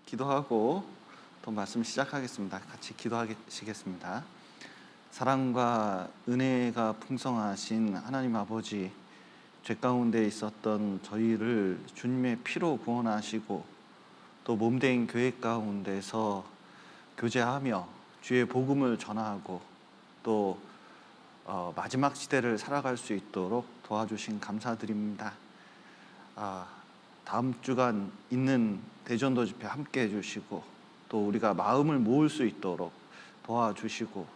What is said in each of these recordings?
기도하고 또 말씀 시작하겠습니다. 같이 기도하시겠습니다. 사랑과 은혜가 풍성하신 하나님 아버지, 죄 가운데 있었던 저희를 주님의 피로 구원하시고 또 몸된 교회 가운데서 교제하며 주의 복음을 전하고 또 마지막 시대를 살아갈 수 있도록 도와주신 감사드립니다. 다음 주간 있는 대전도 집회 함께 해주시고 또 우리가 마음을 모을 수 있도록 도와주시고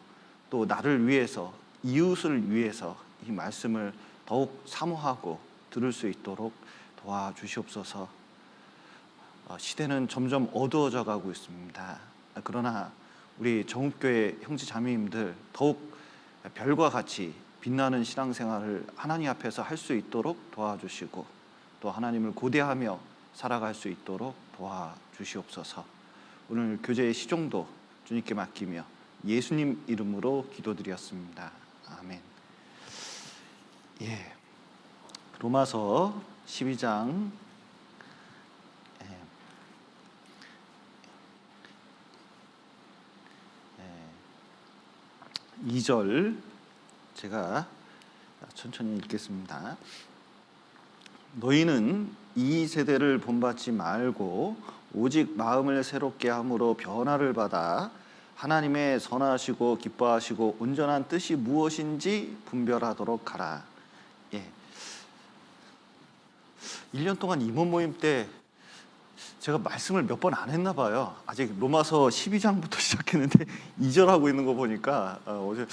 또 나를 위해서, 이웃을 위해서 이 말씀을 더욱 사모하고 들을 수 있도록 도와주시옵소서. 시대는 점점 어두워져 가고 있습니다. 그러나 우리 정읍교회 형제 자매님들 더욱 별과 같이 빛나는 신앙생활을 하나님 앞에서 할 수 있도록 도와주시고 또 하나님을 고대하며 살아갈 수 있도록 도와주시옵소서. 오늘 교제의 시종도 주님께 맡기며 예수님 이름으로 기도드렸습니다. 아멘. 로마서 12장 2절 제가 천천히 읽겠습니다. 너희는 이 세대를 본받지 말고 오직 마음을 새롭게 함으로 변화를 받아 하나님의 선하시고 기뻐하시고 온전한 뜻이 무엇인지 분별하도록 하라. 1년 동안 임원 모임 때 제가 말씀을 몇 번 안 했나 봐요. 아직 로마서 12장부터 시작했는데 2절 하고 있는 거 보니까 어제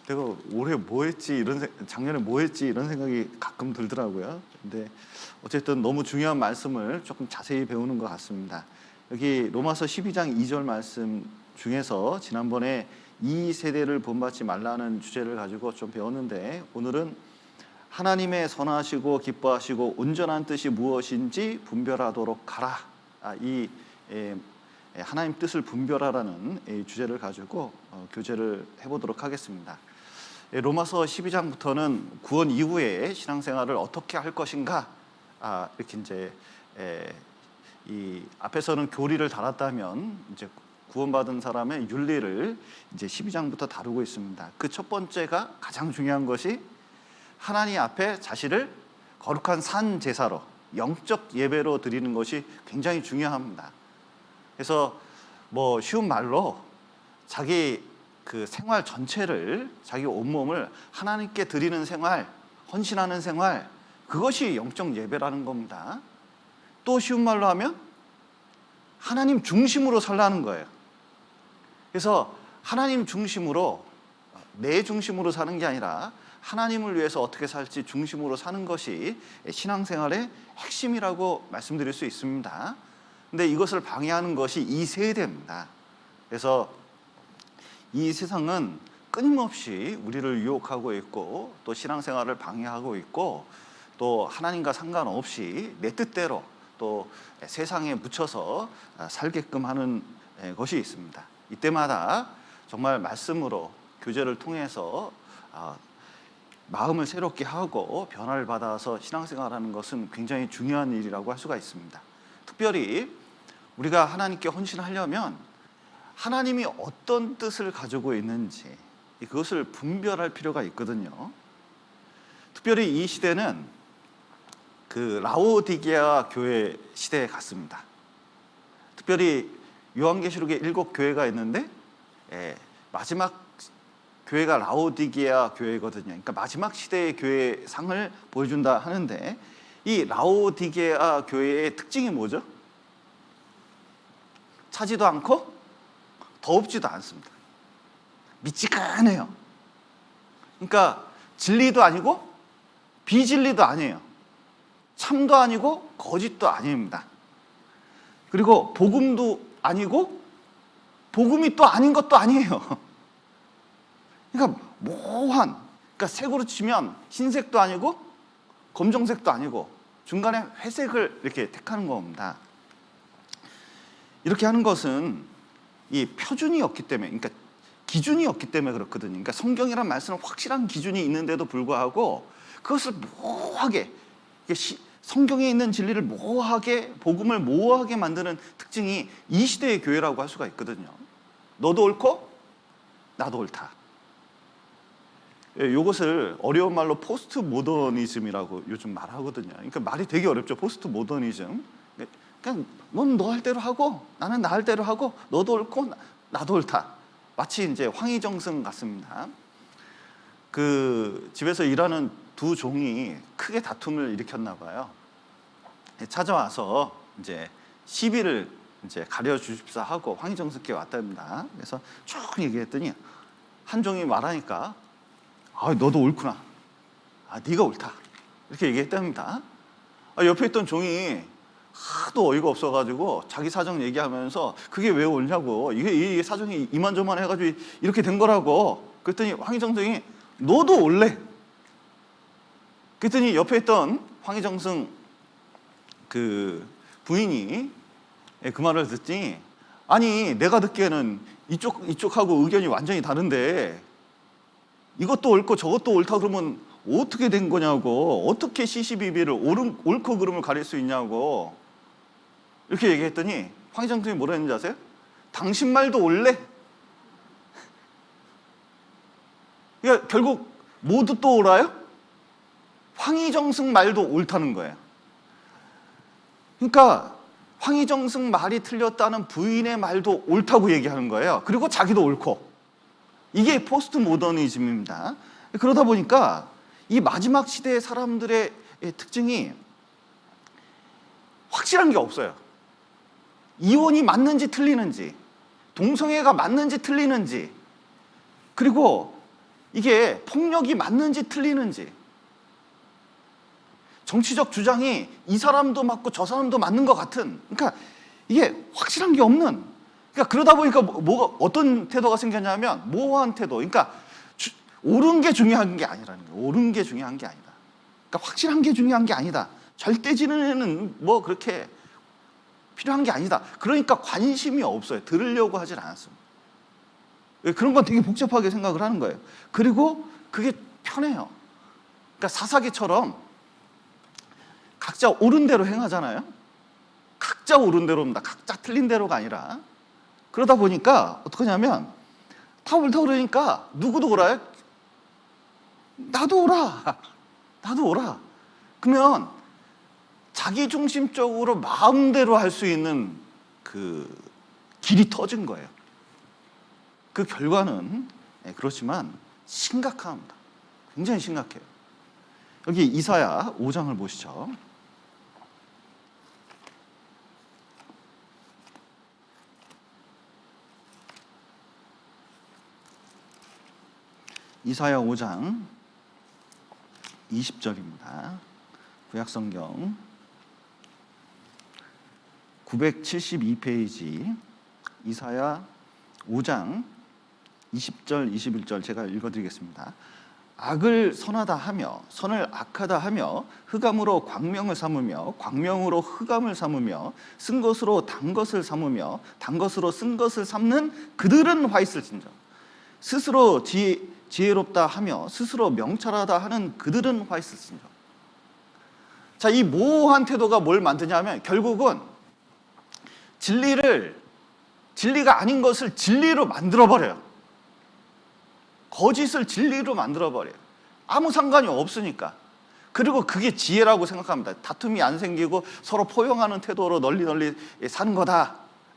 내가 올해 뭐 했지, 작년에 뭐 했지 이런 생각이 가끔 들더라고요. 근데 어쨌든 너무 중요한 말씀을 조금 자세히 배우는 것 같습니다. 여기 로마서 12장 2절 말씀 중에서 지난번에 이 세대를 본받지 말라는 주제를 가지고 좀 배웠는데, 오늘은 하나님의 선하시고 기뻐하시고 온전한 뜻이 무엇인지 분별하도록 하라. 이 하나님 뜻을 분별하라는 주제를 가지고 교제를 해보도록 하겠습니다. 로마서 12장부터는 구원 이후에 신앙생활을 어떻게 할 것인가, 이렇게 이제 이 앞에서는 교리를 달았다면 이제 구원받은 사람의 윤리를 이제 12장부터 다루고 있습니다. 그 첫 번째가 가장 중요한 것이 하나님 앞에 자신을 거룩한 산 제사로, 영적 예배로 드리는 것이 굉장히 중요합니다. 그래서 뭐 쉬운 말로 자기 그 생활 전체를, 자기 온몸을 하나님께 드리는 생활, 헌신하는 생활, 그것이 영적 예배라는 겁니다. 또 쉬운 말로 하면 하나님 중심으로 살라는 거예요. 그래서 하나님 중심으로, 내 중심으로 사는 게 아니라 하나님을 위해서 어떻게 살지 중심으로 사는 것이 신앙생활의 핵심이라고 말씀드릴 수 있습니다. 근데 이것을 방해하는 것이 이 세대입니다. 그래서 이 세상은 끊임없이 우리를 유혹하고 있고 또 신앙생활을 방해하고 있고 또 하나님과 상관없이 내 뜻대로 또 세상에 묻혀서 살게끔 하는 것이 있습니다. 이때마다 정말 말씀으로, 교제를 통해서 마음을 새롭게 하고 변화를 받아서 신앙생활하는 것은 굉장히 중요한 일이라고 할 수가 있습니다. 특별히 우리가 하나님께 헌신하려면 하나님이 어떤 뜻을 가지고 있는지 그것을 분별할 필요가 있거든요. 특별히 이 시대는 그 라오디게아 교회 시대에 갔습니다. 특별히 요한계시록에 7교회가 있는데 마지막 교회가 라오디게아 교회거든요. 그러니까 마지막 시대의 교회 상을 보여준다 하는데, 이 라오디게아 교회의 특징이 뭐죠? 차지도 않고 더웁지도 않습니다. 미지근해요. 그러니까 진리도 아니고 비진리도 아니에요. 참도 아니고 거짓도 아닙니다. 그리고 복음도 아니고 복음이 또 아닌 것도 아니에요. 그러니까 모호한, 그러니까 색으로 치면 흰색도 아니고 검정색도 아니고 중간에 회색을 이렇게 택하는 겁니다. 이렇게 하는 것은 이 표준이 없기 때문에, 그러니까 기준이 없기 때문에 그렇거든요. 그러니까 성경이란 말씀은 확실한 기준이 있는데도 불구하고 그것을 모호하게 성경에 있는 진리를 모호하게, 복음을 모호하게 만드는 특징이 이 시대의 교회라고 할 수가 있거든요. 너도 옳고 나도 옳다. 이것을 어려운 말로 포스트 모더니즘이라고 요즘 말하거든요. 그러니까 말이 되게 어렵죠. 포스트 모더니즘. 그냥 넌 너 할 대로 하고 나는 나 할 대로 하고 너도 옳고 나도 옳다. 마치 이제 황희정승 같습니다. 그 집에서 일하는 두 종이 크게 다툼을 일으켰나 봐요. 찾아와서 이제 시비를 이제 가려 주십사 하고 황희정승께 왔답니다. 그래서 쭉 얘기했더니 한 종이 말하니까 너도 옳구나. 네가 옳다. 이렇게 얘기했답니다. 옆에 있던 종이 하도 어이가 없어가지고 자기 사정 얘기하면서 그게 왜 옳냐고, 이게 사정이 이만저만 해가지고 이렇게 된 거라고. 그랬더니 황희정승이 너도 옳래. 그랬더니 옆에 있던 황희정승 그 부인이 그 말을 듣더니 아니 내가 듣기에는 이쪽하고 의견이 완전히 다른데 이것도 옳고 저것도 옳다 그러면 어떻게 된 거냐고, 어떻게 시시비비를 옳고 그름을 가릴 수 있냐고 이렇게 얘기했더니 황희정승이 뭐라 했는지 아세요? 당신 말도 옳래? 그러니까 결국 모두 또 옳아요? 황희정승 말도 옳다는 거예요. 그러니까 황희정승 말이 틀렸다는 부인의 말도 옳다고 얘기하는 거예요. 그리고 자기도 옳고. 이게 포스트 모더니즘입니다. 그러다 보니까 이 마지막 시대의 사람들의 특징이 확실한 게 없어요. 이혼이 맞는지 틀리는지, 동성애가 맞는지 틀리는지, 그리고 이게 폭력이 맞는지 틀리는지, 정치적 주장이 이 사람도 맞고 저 사람도 맞는 것 같은, 그러니까 이게 확실한 게 없는, 그러니까 그러다 보니까 뭐가 어떤 태도가 생겼냐면 모호한 태도. 그러니까 옳은 게 중요한 게 아니라는 거예요. 옳은 게 중요한 게 아니다. 그러니까 확실한 게 중요한 게 아니다. 절대지는 뭐 그렇게 필요한 게 아니다. 그러니까 관심이 없어요. 들으려고 하진 않았습니다. 그런 건 되게 복잡하게 생각을 하는 거예요. 그리고 그게 편해요. 그러니까 사사기처럼 각자 옳은 대로 행하잖아요. 각자 옳은 대로입니다. 각자 틀린 대로가 아니라. 그러다 보니까 어떡하냐면 다 옳다 그러니까 누구도 옳아요? 나도 옳아. 나도 옳아. 그러면 자기중심적으로 마음대로 할 수 있는 그 길이 터진 거예요. 그 결과는 그렇지만 심각합니다. 굉장히 심각해요. 여기 이사야 5장을 보시죠. 이사야 5장 20절입니다. 구약성경 972페이지 이사야 5장 20절 21절 제가 읽어드리겠습니다. 악을 선하다 하며 선을 악하다 하며 흑암으로 광명을 삼으며 광명으로 흑암을 삼으며 쓴 것으로 단 것을 삼으며 단 것으로 쓴 것을 삼는 그들은 화 있을진저 스스로 지혜롭다 하며 스스로 명철하다 하는 그들은 화 있을진저. 자, 이 모호한 태도가 뭘 만드냐면 결국은 진리가 아닌 것을 진리로 만들어버려요. 거짓을 진리로 만들어버려요. 아무 상관이 없으니까. 그리고 그게 지혜라고 생각합니다. 다툼이 안 생기고 서로 포용하는 태도로 널리 사는 거다.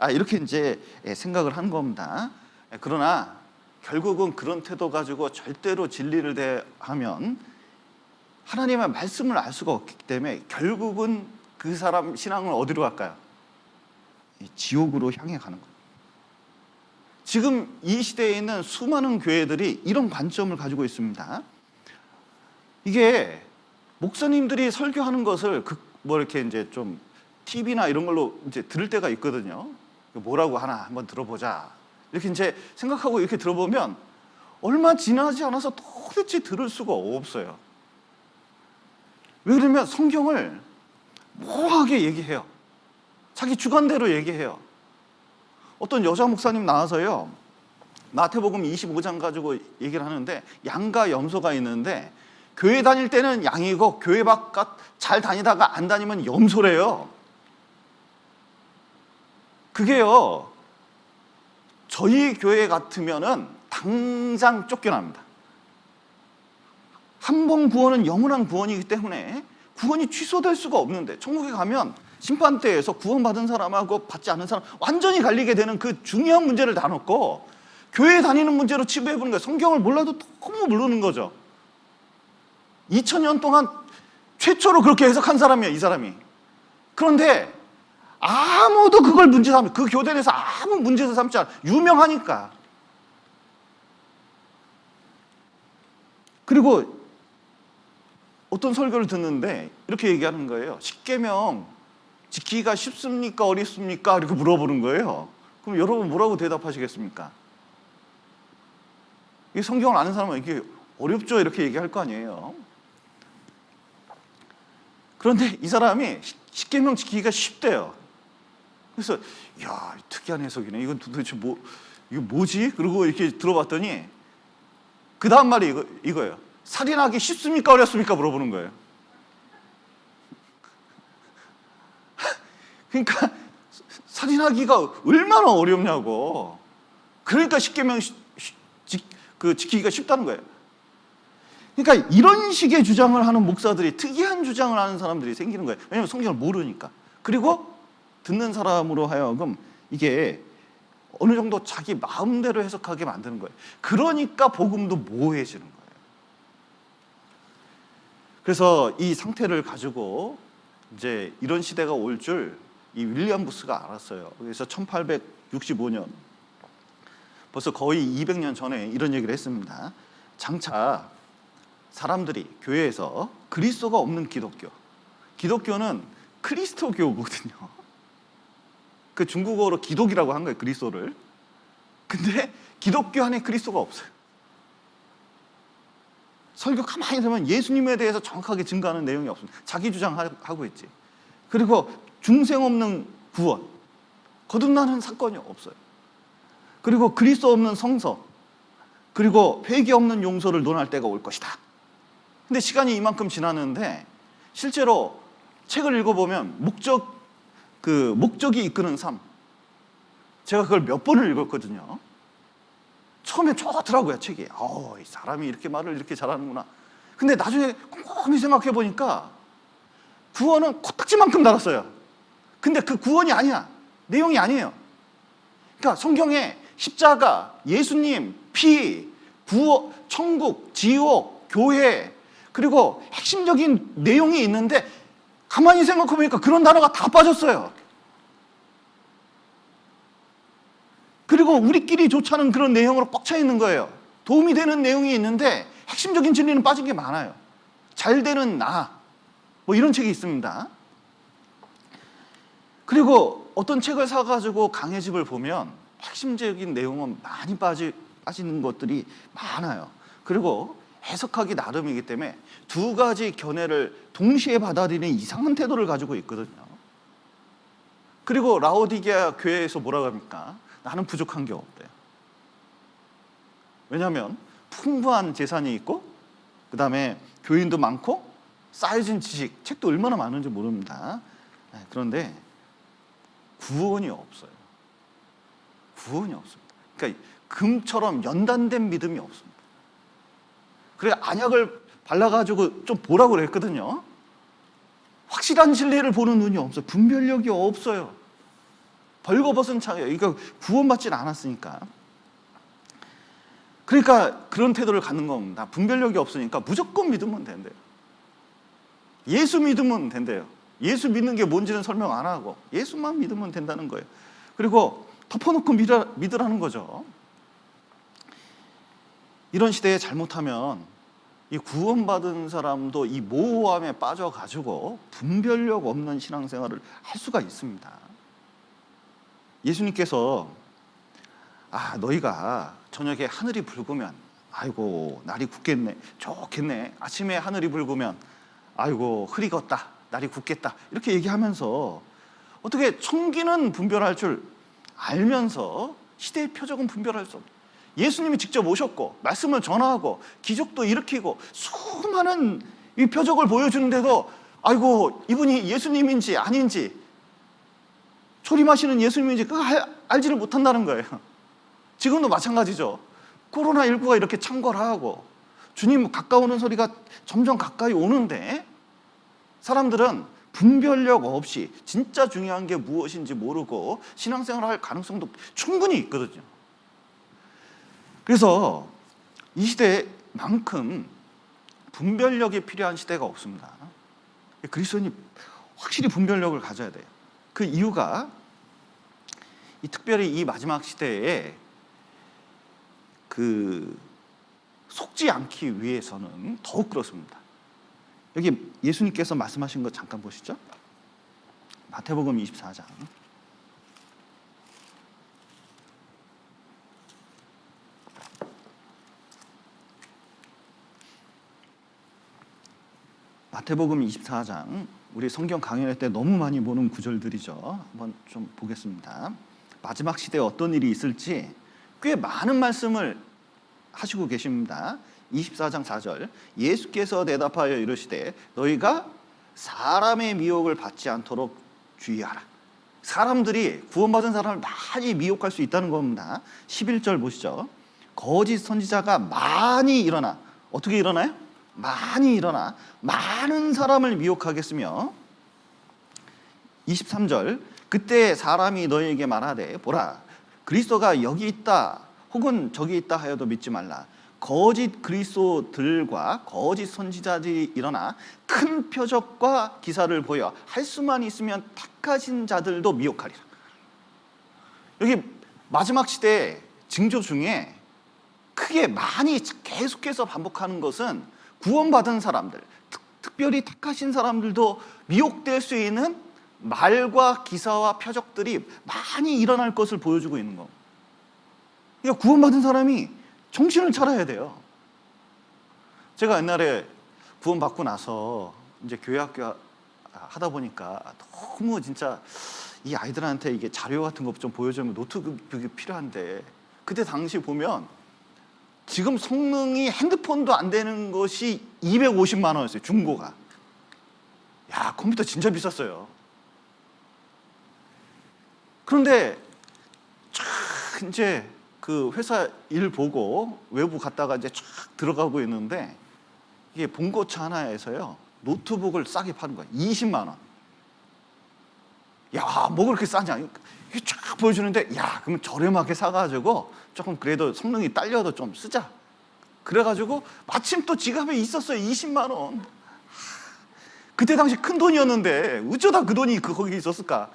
이렇게 이제 생각을 하는 겁니다. 그러나 결국은 그런 태도 가지고 절대로 진리를 대하면 하나님의 말씀을 알 수가 없기 때문에 결국은 그 사람 신앙은 어디로 갈까요? 지옥으로 향해 가는 거예요. 지금 이 시대에 있는 수많은 교회들이 이런 관점을 가지고 있습니다. 이게 목사님들이 설교하는 것을 이렇게 이제 좀 TV나 이런 걸로 이제 들을 때가 있거든요. 뭐라고 하나 한번 들어보자. 이렇게 이제 생각하고 이렇게 들어보면 얼마 지나지 않아서 도대체 들을 수가 없어요. 왜 그러면 성경을 모호하게 얘기해요. 자기 주관대로 얘기해요. 어떤 여자 목사님 나와서요, 마태복음 25장 가지고 얘기를 하는데 양과 염소가 있는데 교회 다닐 때는 양이고 교회 바깥 잘 다니다가 안 다니면 염소래요. 그게요, 저희 교회 같으면은 당장 쫓겨납니다. 한 번 구원은 영원한 구원이기 때문에 구원이 취소될 수가 없는데, 천국에 가면 심판대에서 구원받은 사람하고 받지 않은 사람 완전히 갈리게 되는 그 중요한 문제를 다 놓고 교회 다니는 문제로 치부해보는 거예요. 성경을 몰라도 너무 모르는 거죠. 2000년 동안 최초로 그렇게 해석한 사람이에요, 이 사람이. 그런데 아무도 그걸 문제 삼지, 그 교대 내에서 아무 문제도 삼지 않아. 유명하니까. 그리고 어떤 설교를 듣는데 이렇게 얘기하는 거예요. 십계명 지키기가 쉽습니까? 어렵습니까? 이렇게 물어보는 거예요. 그럼 여러분 뭐라고 대답하시겠습니까? 이 성경을 아는 사람은 이게 어렵죠? 이렇게 얘기할 거 아니에요. 그런데 이 사람이 십계명 지키기가 쉽대요. 그래서 야, 특이한 해석이네. 이건 도대체 이거 뭐지? 그리고 이렇게 들어봤더니 그 다음 말이 이거예요. 살인하기 쉽습니까? 어렵습니까? 물어보는 거예요. 그러니까 살인하기가 얼마나 어렵냐고. 그러니까 십계명 지키기가 쉽다는 거예요. 그러니까 이런 식의 주장을 하는 목사들이, 특이한 주장을 하는 사람들이 생기는 거예요. 왜냐하면 성경을 모르니까. 그리고 듣는 사람으로 하여금 이게 어느 정도 자기 마음대로 해석하게 만드는 거예요. 그러니까 복음도 모호해지는 거예요. 그래서 이 상태를 가지고 이제 이런 시대가 올 줄 이 윌리엄 부스가 알았어요. 그래서 1865년, 벌써 거의 200년 전에 이런 얘기를 했습니다. 장차 사람들이 교회에서 그리스도가 없는 기독교는 크리스토교거든요. 그 중국어로 기독이라고 한 거예요, 그리스도를. 근데 기독교 안에 그리스도가 없어요. 설교 가만히 들으면 예수님에 대해서 정확하게 증거하는 내용이 없습니다. 자기 주장하고 있지. 그리고 중생 없는 구원, 거듭나는 사건이 없어요. 그리고 그리스도 없는 성서, 그리고 회개 없는 용서를 논할 때가 올 것이다. 근데 시간이 이만큼 지났는데 실제로 책을 읽어보면 목적이 이끄는 삶, 제가 그걸 몇 번을 읽었거든요. 처음에 좋더라고요, 책이. 이 사람이 이렇게 말을 이렇게 잘하는구나. 근데 나중에 곰곰이 생각해 보니까 구원은 코딱지만큼 달았어요. 근데 그 구원이 아니야. 내용이 아니에요. 그러니까 성경에 십자가, 예수님, 피, 구원, 천국, 지옥, 교회, 그리고 핵심적인 내용이 있는데 가만히 생각해 보니까 그런 단어가 다 빠졌어요. 그리고 우리끼리 좋자는 그런 내용으로 꽉 차 있는 거예요. 도움이 되는 내용이 있는데 핵심적인 진리는 빠진 게 많아요. 잘 되는 나, 뭐 이런 책이 있습니다. 그리고 어떤 책을 사가지고 강의 집을 보면 핵심적인 내용은 많이 빠지는 것들이 많아요. 그리고 해석하기 나름이기 때문에 두 가지 견해를 동시에 받아들이는 이상한 태도를 가지고 있거든요. 그리고 라오디게아 교회에서 뭐라고 합니까? 나는 부족한 게 없대요. 왜냐하면 풍부한 재산이 있고, 그 다음에 교인도 많고, 쌓여진 지식, 책도 얼마나 많은지 모릅니다. 그런데 구원이 없어요. 구원이 없습니다. 그러니까 금처럼 연단된 믿음이 없습니다. 그래 안약을 발라가지고 좀 보라고 그랬거든요. 확실한 진리를 보는 눈이 없어요. 분별력이 없어요. 벌거벗은 차예요. 그러니까 구원받지는 않았으니까. 그러니까 그런 태도를 갖는 겁니다. 분별력이 없으니까 무조건 믿으면 된대요. 예수 믿으면 된대요. 예수 믿는 게 뭔지는 설명 안 하고 예수만 믿으면 된다는 거예요. 그리고 덮어놓고 믿으라는 거죠. 이런 시대에 잘못하면 이 구원받은 사람도 이 모호함에 빠져가지고 분별력 없는 신앙생활을 할 수가 있습니다. 예수님께서 너희가 저녁에 하늘이 붉으면 아이고 날이 굳겠네, 좋겠네. 아침에 하늘이 붉으면 아이고 흐리겠다, 날이 굳겠다, 이렇게 얘기하면서 어떻게 청기는 분별할 줄 알면서 시대의 표적은 분별할 수 없다. 예수님이 직접 오셨고 말씀을 전하고 기적도 일으키고 수많은 이 표적을 보여주는데도 아이고 이분이 예수님인지 아닌지 초림하시는 예수님인지 그거 알지를 못한다는 거예요. 지금도 마찬가지죠. 코로나19가 이렇게 창궐하고 주님 가까우는 소리가 점점 가까이 오는데 사람들은 분별력 없이 진짜 중요한 게 무엇인지 모르고 신앙생활을 할 가능성도 충분히 있거든요. 그래서 이 시대만큼 분별력이 필요한 시대가 없습니다. 그리스도인이 확실히 분별력을 가져야 돼요. 그 이유가 특별히 이 마지막 시대에 속지 않기 위해서는 더욱 그렇습니다. 여기 예수님께서 말씀하신 거 잠깐 보시죠. 마태복음 24장. 마태복음 24장, 우리 성경 강연할 때 너무 많이 보는 구절들이죠. 한번 좀 보겠습니다. 마지막 시대에 어떤 일이 있을지 꽤 많은 말씀을 하시고 계십니다. 24장 4절, 예수께서 대답하여 이르시되 너희가 사람의 미혹을 받지 않도록 주의하라. 사람들이 구원받은 사람을 많이 미혹할 수 있다는 겁니다. 11절 보시죠. 거짓 선지자가 많이 일어나, 어떻게 일어나요? 많이 일어나 많은 사람을 미혹하겠으며, 23절, 그때 사람이 너희에게 말하되 보라 그리스도가 여기 있다 혹은 저기 있다 하여도 믿지 말라. 거짓 그리스도들과 거짓 선지자들이 일어나 큰 표적과 기사를 보여 할 수만 있으면 택하신 자들도 미혹하리라. 여기 마지막 시대의 징조 중에 크게 많이 계속해서 반복하는 것은 구원받은 사람들, 특별히 택하신 사람들도 미혹될 수 있는 말과 기사와 표적들이 많이 일어날 것을 보여주고 있는 겁니다. 그러니까 구원받은 사람이 정신을 차려야 돼요. 제가 옛날에 구원받고 나서 이제 교회학교 하다 보니까 너무 진짜 이 아이들한테 이게 자료 같은 거 좀 보여주면 노트북이 필요한데, 그때 당시 보면 지금 성능이 핸드폰도 안 되는 것이 250만 원이었어요. 중고가. 야, 컴퓨터 진짜 비쌌어요. 그런데 이제 그 회사 일 보고 외부 갔다가 이제 쫙 들어가고 있는데 이게 봉고차 하나에서요 노트북을 싸게 파는 거야. 20만 원. 야, 뭐 그렇게 싸냐? 이게 쫙 보여주는데, 야, 그러면 저렴하게 사가지고 조금 그래도 성능이 딸려도 좀 쓰자. 그래가지고 마침 또 지갑에 있었어요. 20만 원. 그때 당시 큰 돈이었는데 어쩌다 그 돈이 거기 있었을까?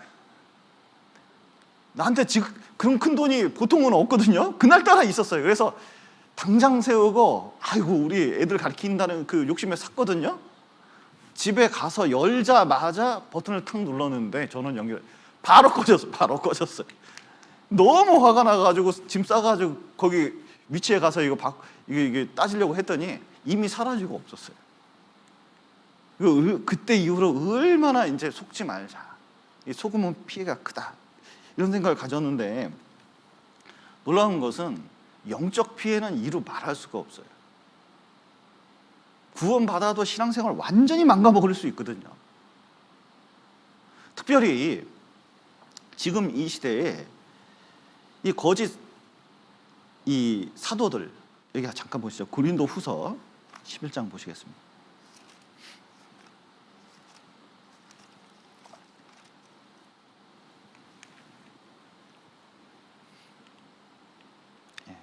나한테 지금 그런 큰 돈이 보통은 없거든요. 그날따라 있었어요. 그래서 당장 세우고 아이고 우리 애들 가르친다는 그 욕심에 샀거든요. 집에 가서 열자마자 버튼을 탁 눌렀는데 전원 연결 바로 꺼졌어요. 너무 화가 나가지고 짐 싸가지고 거기 위치에 가서 이게 따지려고 했더니 이미 사라지고 없었어요. 그때 이후로 얼마나 이제 속지 말자, 속으면 피해가 크다, 이런 생각을 가졌는데, 놀라운 것은 영적 피해는 이루 말할 수가 없어요. 구원받아도 신앙생활 완전히 망가버릴 수 있거든요. 특별히 지금 이 시대에 이 거짓 이 사도들, 여기 잠깐 보시죠. 고린도 후서 11장 보시겠습니다. 네.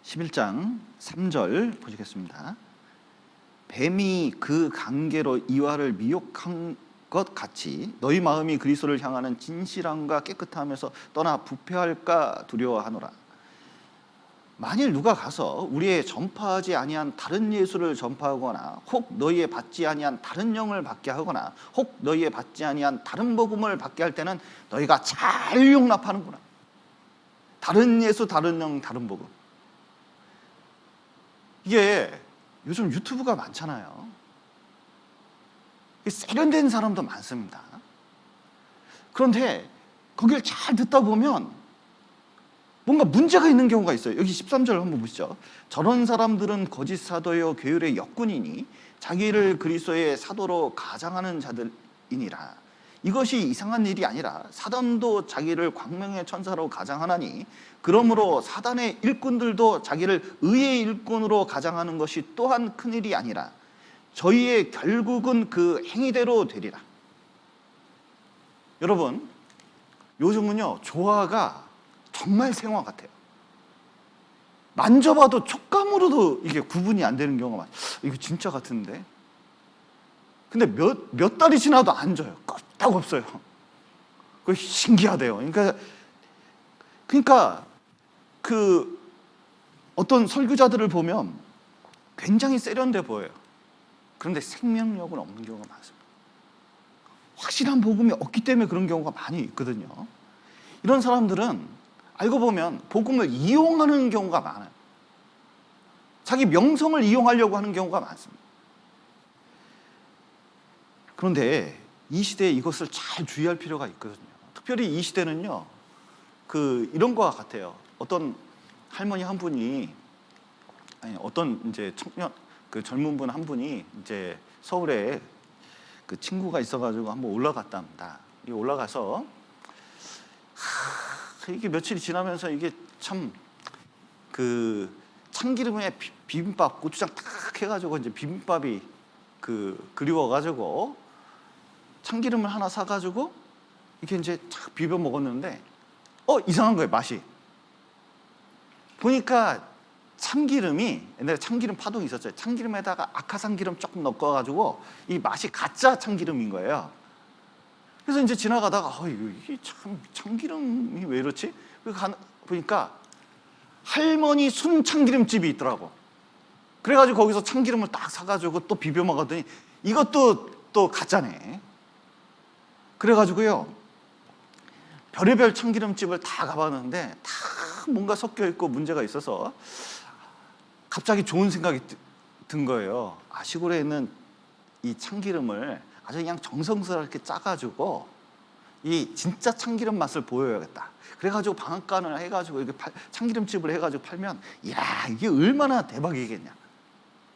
11장 3절 보시겠습니다. 뱀이 그 관계로 이와를 미혹한 것 같이 너희 마음이 그리스도를 향하는 진실함과 깨끗함에서 떠나 부패할까 두려워하노라. 만일 누가 가서 우리의 전파하지 아니한 다른 예수를 전파하거나 혹 너희의 받지 아니한 다른 영을 받게 하거나 혹 너희의 받지 아니한 다른 복음을 받게 할 때는 너희가 잘 용납하는구나. 다른 예수, 다른 영, 다른 복음. 이게 요즘 유튜브가 많잖아요. 세련된 사람도 많습니다. 그런데 거기를 잘 듣다 보면 뭔가 문제가 있는 경우가 있어요. 여기 13절 한번 보시죠. 저런 사람들은 거짓 사도요 교율의 역군이니 자기를 그리스도의 사도로 가장하는 자들이니라. 이것이 이상한 일이 아니라 사단도 자기를 광명의 천사로 가장하나니 그러므로 사단의 일꾼들도 자기를 의의 일꾼으로 가장하는 것이 또한 큰일이 아니라 저희의 결국은 그 행위대로 되리라. 여러분, 요즘은요 조화가 정말 생화 같아요. 만져봐도 촉감으로도 이게 구분이 안 되는 경우가 많아요. 이거 진짜 같은데? 근데 몇 달이 지나도 안 져요. 끄떡 없어요. 그거 신기하대요. 그러니까 그 어떤 설교자들을 보면 굉장히 세련돼 보여요. 그런데 생명력은 없는 경우가 많습니다. 확실한 복음이 없기 때문에 그런 경우가 많이 있거든요. 이런 사람들은 알고 보면 복음을 이용하는 경우가 많아요. 자기 명성을 이용하려고 하는 경우가 많습니다. 그런데 이 시대에 이것을 잘 주의할 필요가 있거든요. 특별히 이 시대는요, 이런 거와 같아요. 어떤 할머니 한 분이, 어떤 이제 청년, 젊은 분 한 분이 이제 서울에 그 친구가 있어가지고 한번 올라갔답니다. 올라가서, 이게 며칠이 지나면서 이게 참, 참기름에 비빔밥, 고추장 탁 해가지고 이제 비빔밥이 그리워가지고 참기름을 하나 사가지고 이렇게 이제 탁 비벼 먹었는데 이상한 거예요. 맛이 보니까 참기름이, 옛날에 참기름 파동이 있었죠. 참기름에다가 악화산기름 조금 넣어가지고 이 맛이 가짜 참기름인 거예요. 그래서 이제 지나가다가 이게 참기름이 왜 이렇지? 보니까 할머니 순 참기름집이 있더라고. 그래가지고 거기서 참기름을 딱 사가지고 또 비벼 먹었더니 이것도 또 가짜네. 그래가지고요, 별의별 참기름집을 다 가봤는데 다 뭔가 섞여 있고 문제가 있어서 갑자기 좋은 생각이 든 거예요. 시골에 있는 이 참기름을 아주 그냥 정성스럽게 짜가지고 이 진짜 참기름 맛을 보여야겠다. 그래가지고 방앗간을 해가지고 이렇게 참기름집을 해가지고 팔면, 이야, 이게 얼마나 대박이겠냐.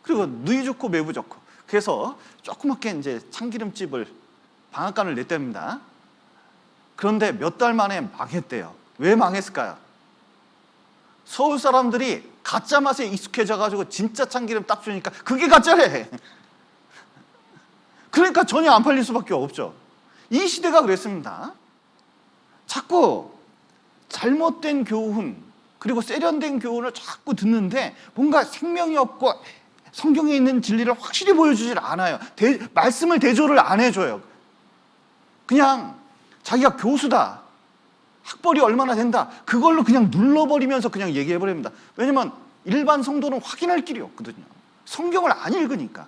그리고 누이 좋고 매부 좋고. 그래서 조그맣게 이제 참기름집을 방앗간을 냈답니다. 그런데 몇 달 만에 망했대요. 왜 망했을까요? 서울 사람들이 가짜 맛에 익숙해져가지고 진짜 참기름 딱 주니까 그게 가짜래. 그러니까 전혀 안 팔릴 수밖에 없죠. 이 시대가 그랬습니다. 자꾸 잘못된 교훈, 그리고 세련된 교훈을 자꾸 듣는데 뭔가 생명이 없고 성경에 있는 진리를 확실히 보여주질 않아요. 말씀을 대조를 안 해줘요. 그냥 자기가 교수다, 학벌이 얼마나 된다, 그걸로 그냥 눌러버리면서 그냥 얘기해버립니다. 왜냐면 일반 성도는 확인할 길이 없거든요. 성경을 안 읽으니까.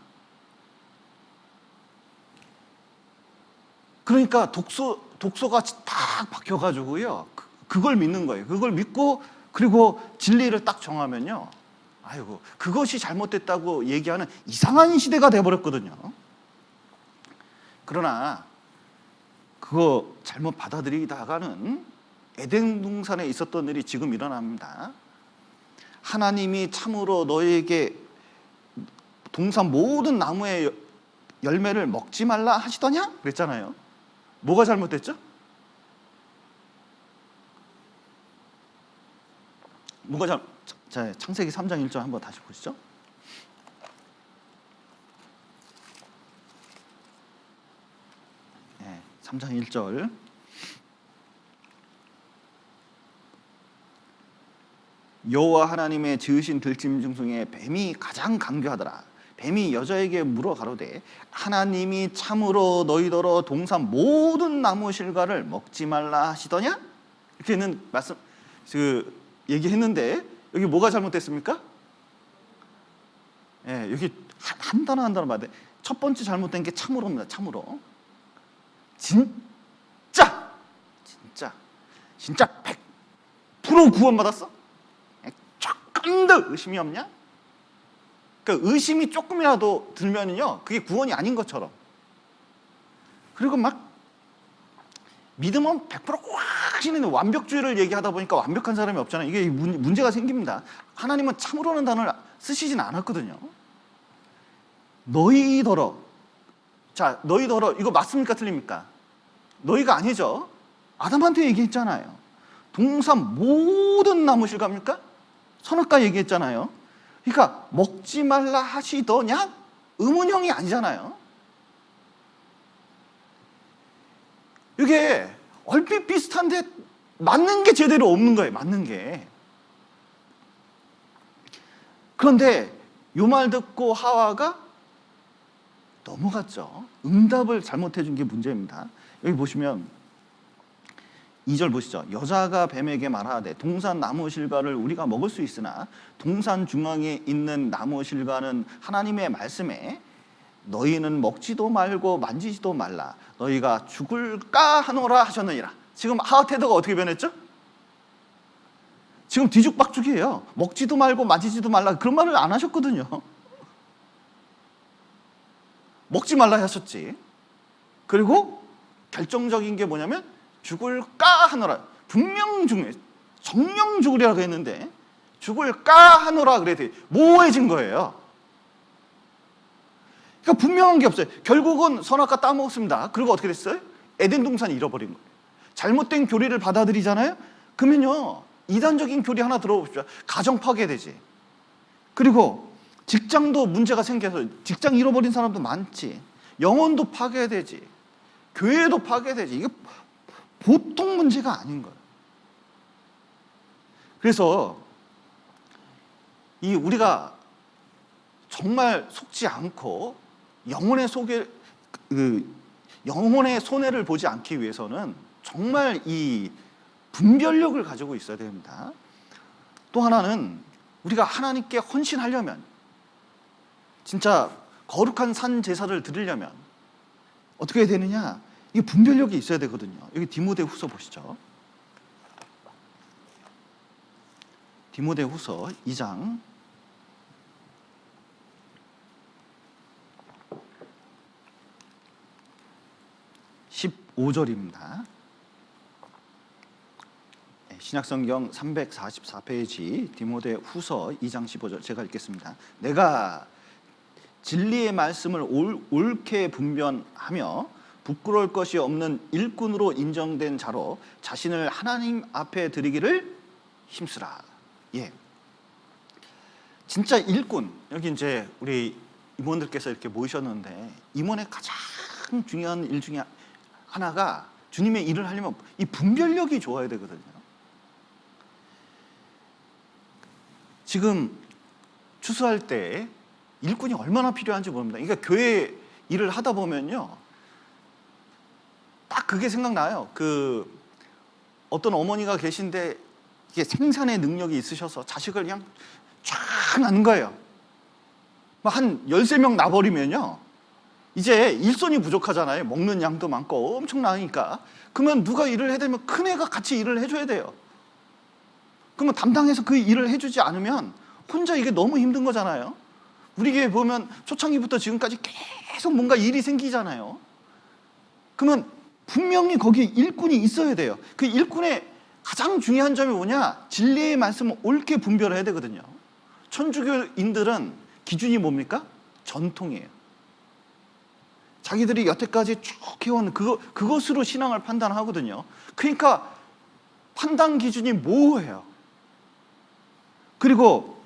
그러니까 독소가 딱 박혀가지고요, 그걸 믿는 거예요. 그걸 믿고 그리고 진리를 딱 정하면요, 아이고, 그것이 잘못됐다고 얘기하는 이상한 시대가 돼버렸거든요. 그러나 그거 잘못 받아들이다가는 에덴 동산에 있었던 일이 지금 일어납니다. 하나님이 참으로 너희에게 동산 모든 나무의 열매를 먹지 말라 하시더냐? 그랬잖아요. 뭐가 잘못됐죠? 자, 창세기 3장 1절 한번 다시 보시죠. 네, 3장 1절. 여호와 하나님의 지으신 들짐승 중에 뱀이 가장 강교하더라. 뱀이 여자에게 물어 가로되 하나님이 참으로 너희더러 동산 모든 나무 실과를 먹지 말라 하시더냐? 이렇게는 얘기했는데 여기 뭐가 잘못됐습니까? 여기 한 단어 한 단어 봐야 돼. 첫 번째 잘못된 게 참으로입니다. 참으로. 진짜 100% 구원받았어? 조금도 의심이 없냐? 그러니까 의심이 조금이라도 들면요, 그게 구원이 아닌 것처럼. 그리고 막 믿음은 100% 자신의 완벽주의를 얘기하다 보니까 완벽한 사람이 없잖아요. 이게 문제가 생깁니다. 하나님은 참으로는 단어를 쓰시진 않았거든요. 너희더러. 자, 너희더러 이거 맞습니까 틀립니까? 너희가 아니죠. 아담한테 얘기했잖아요. 동산 모든 나무 실과입니까? 선악과 얘기했잖아요. 그러니까 먹지 말라 하시더냐? 의문형이 아니잖아요. 이게 얼핏 비슷한데 맞는 게 제대로 없는 거예요. 맞는 게. 그런데 요 말 듣고 하와가 넘어갔죠. 응답을 잘못해 준 게 문제입니다. 여기 보시면 2절 보시죠. 여자가 뱀에게 말하되 동산 나무 실과를 우리가 먹을 수 있으나 동산 중앙에 있는 나무 실과는 하나님의 말씀에 너희는 먹지도 말고 만지지도 말라 너희가 죽을까 하노라 하셨느니라. 지금 하와 태도가 어떻게 변했죠? 지금 뒤죽박죽이에요. 먹지도 말고 만지지도 말라 그런 말을 안 하셨거든요. 먹지 말라 하셨지. 그리고 결정적인 게 뭐냐면 죽을까 하노라. 분명 죽네. 정령 죽으리라고 했는데 죽을까 하노라 그래도 모호해진 거예요. 그러니까 분명한 게 없어요. 결국은 선악과 따먹었습니다. 그리고 어떻게 됐어요? 에덴 동산이 잃어버린 거예요. 잘못된 교리를 받아들이잖아요. 그러면요 이단적인 교리 하나 들어봅시다. 가정 파괴되지. 그리고 직장도 문제가 생겨서 직장 잃어버린 사람도 많지. 영혼도 파괴되지. 교회도 파괴되지. 이게 보통 문제가 아닌 거예요. 그래서 우리가 정말 속지 않고 영혼의 손해를 보지 않기 위해서는 정말 이 분별력을 가지고 있어야 됩니다. 또 하나는 우리가 하나님께 헌신하려면 진짜 거룩한 산 제사를 드리려면 어떻게 해야 되느냐? 이 분별력이 있어야 되거든요. 여기 디모데후서 보시죠. 디모데후서 2장 15절입니다. 신약성경 344페이지 디모데후서 2장 15절 제가 읽겠습니다. 내가 진리의 말씀을 옳게 분별하며 부끄러울 것이 없는 일꾼으로 인정된 자로 자신을 하나님 앞에 드리기를 힘쓰라. 예. 진짜 일꾼. 여기 이제 우리 임원들께서 이렇게 모이셨는데 임원의 가장 중요한 일 중에 하나가 주님의 일을 하려면 이 분별력이 좋아야 되거든요. 지금 추수할 때 일꾼이 얼마나 필요한지 모릅니다. 그러니까 교회 일을 하다 보면요, 딱 그게 생각나요. 어떤 어머니가 계신데 이게 생산의 능력이 있으셔서 자식을 그냥 쫙 낳는 거예요. 한 13명 낳아버리면요, 이제 일손이 부족하잖아요. 먹는 양도 많고 엄청 나으니까. 그러면 누가 일을 해야 되면 큰애가 같이 일을 해줘야 돼요. 그러면 담당해서 그 일을 해주지 않으면 혼자 이게 너무 힘든 거잖아요. 우리 교회 보면 초창기부터 지금까지 계속 뭔가 일이 생기잖아요. 그러면 분명히 거기 일꾼이 있어야 돼요. 그 일꾼의 가장 중요한 점이 뭐냐? 진리의 말씀을 옳게 분별해야 되거든요. 천주교인들은 기준이 뭡니까? 전통이에요. 자기들이 여태까지 쭉 해온 그것으로 신앙을 판단하거든요. 그러니까 판단 기준이 모호해요. 그리고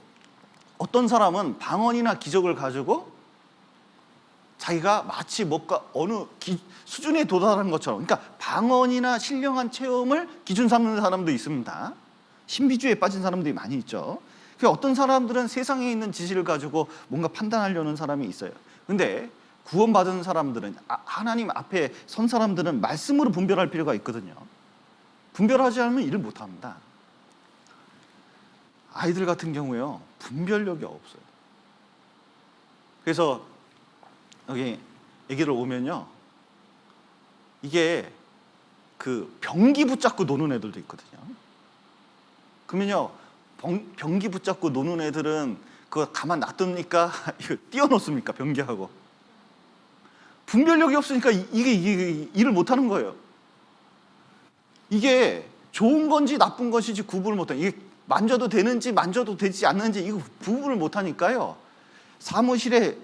어떤 사람은 방언이나 기적을 가지고 자기가 마치 뭔가 어느 수준에 도달한 것처럼, 그러니까 방언이나 신령한 체험을 기준 삼는 사람도 있습니다. 신비주의에 빠진 사람들이 많이 있죠. 어떤 사람들은 세상에 있는 지식을 가지고 뭔가 판단하려는 사람이 있어요. 근데 구원받은 사람들은, 하나님 앞에 선 사람들은 말씀으로 분별할 필요가 있거든요. 분별하지 않으면 일을 못합니다. 아이들 같은 경우에요, 분별력이 없어요. 그래서 여기 애기들 오면요, 이게 병기 붙잡고 노는 애들도 있거든요. 그러면요, 병기 붙잡고 노는 애들은 그거 가만 놔둡니까? 이거 띄워놓습니까? 병기하고. 분별력이 없으니까 이게 일을 못하는 거예요. 이게 좋은 건지 나쁜 것인지 구분을 못해. 이게 만져도 되는지 만져도 되지 않는지 이거 구분을 못하니까요. 사무실에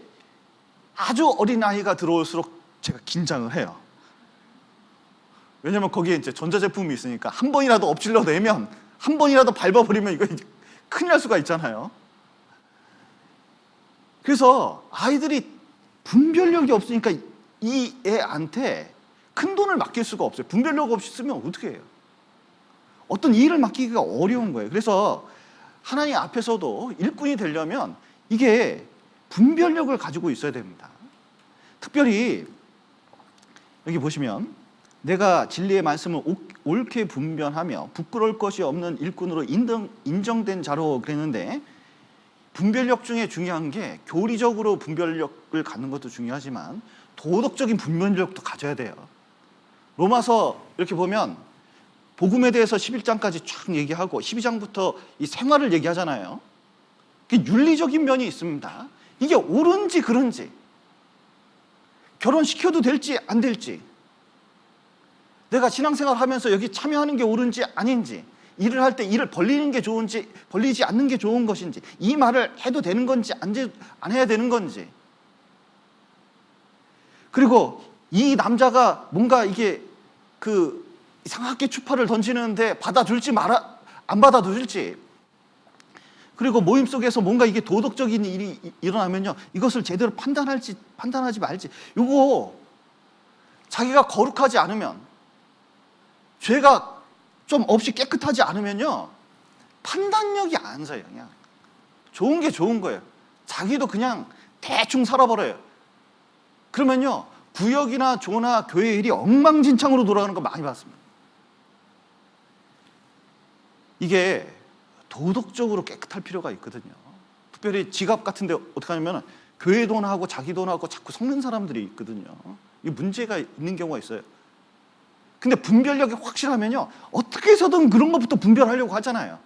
아주 어린 아이가 들어올수록 제가 긴장을 해요. 왜냐면 거기에 이제 전자제품이 있으니까 한 번이라도 엎질러 내면, 한 번이라도 밟아버리면 이거 큰일 날 수가 있잖아요. 그래서 아이들이 분별력이 없으니까 이 애한테 큰 돈을 맡길 수가 없어요. 분별력 없이 쓰면 어떻게 해요? 어떤 일을 맡기기가 어려운 거예요. 그래서 하나님 앞에서도 일꾼이 되려면 이게 분별력을 가지고 있어야 됩니다. 특별히 여기 보시면 내가 진리의 말씀을 옳게 분별하며 부끄러울 것이 없는 일꾼으로 인정된 자로 그랬는데, 분별력 중에 중요한 게 교리적으로 분별력을 갖는 것도 중요하지만 도덕적인 분별력도 가져야 돼요. 로마서 이렇게 보면 복음에 대해서 11장까지 쫙 얘기하고 12장부터 이 생활을 얘기하잖아요. 윤리적인 면이 있습니다. 이게 옳은지 그른지, 결혼시켜도 될지 안 될지, 내가 신앙생활 하면서 여기 참여하는 게 옳은지 아닌지, 일을 할 때 일을 벌리는 게 좋은지 벌리지 않는 게 좋은 것인지, 이 말을 해도 되는 건지 안 해야 되는 건지, 그리고 이 남자가 뭔가 이게 이상하게 추파를 던지는데 받아줄지 안 받아줄지, 그리고 모임 속에서 뭔가 이게 도덕적인 일이 일어나면요, 이것을 제대로 판단하지 말지, 이거 자기가 거룩하지 않으면, 죄가 좀 없이 깨끗하지 않으면요, 판단력이 안 서요. 그냥 좋은 게 좋은 거예요. 자기도 그냥 대충 살아버려요. 그러면요, 구역이나 조나 교회 일이 엉망진창으로 돌아가는 거 많이 봤습니다. 이게 도덕적으로 깨끗할 필요가 있거든요. 특별히 지갑 같은 데 어떻게 하냐면 교회 돈하고 자기 돈하고 자꾸 섞는 사람들이 있거든요. 이 문제가 있는 경우가 있어요. 근데 분별력이 확실하면요, 어떻게 해서든 그런 것부터 분별하려고 하잖아요.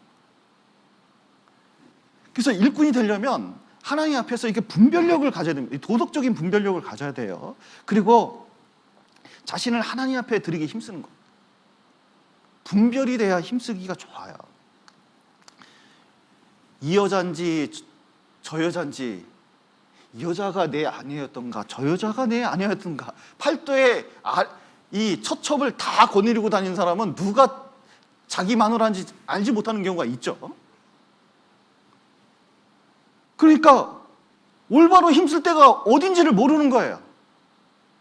그래서 일꾼이 되려면 하나님 앞에서 이게 분별력을 가져야 됩니다. 도덕적인 분별력을 가져야 돼요. 그리고 자신을 하나님 앞에 드리기 힘쓰는 것. 분별이 돼야 힘쓰기가 좋아요. 이 여자인지 저 여자인지, 이 여자가 내 아내였던가 저 여자가 내 아내였던가, 팔도에 이 처첩을 다 거느리고 다니는 사람은 누가 자기 마누라인지 알지 못하는 경우가 있죠. 그러니까 올바로 힘쓸 때가 어딘지를 모르는 거예요.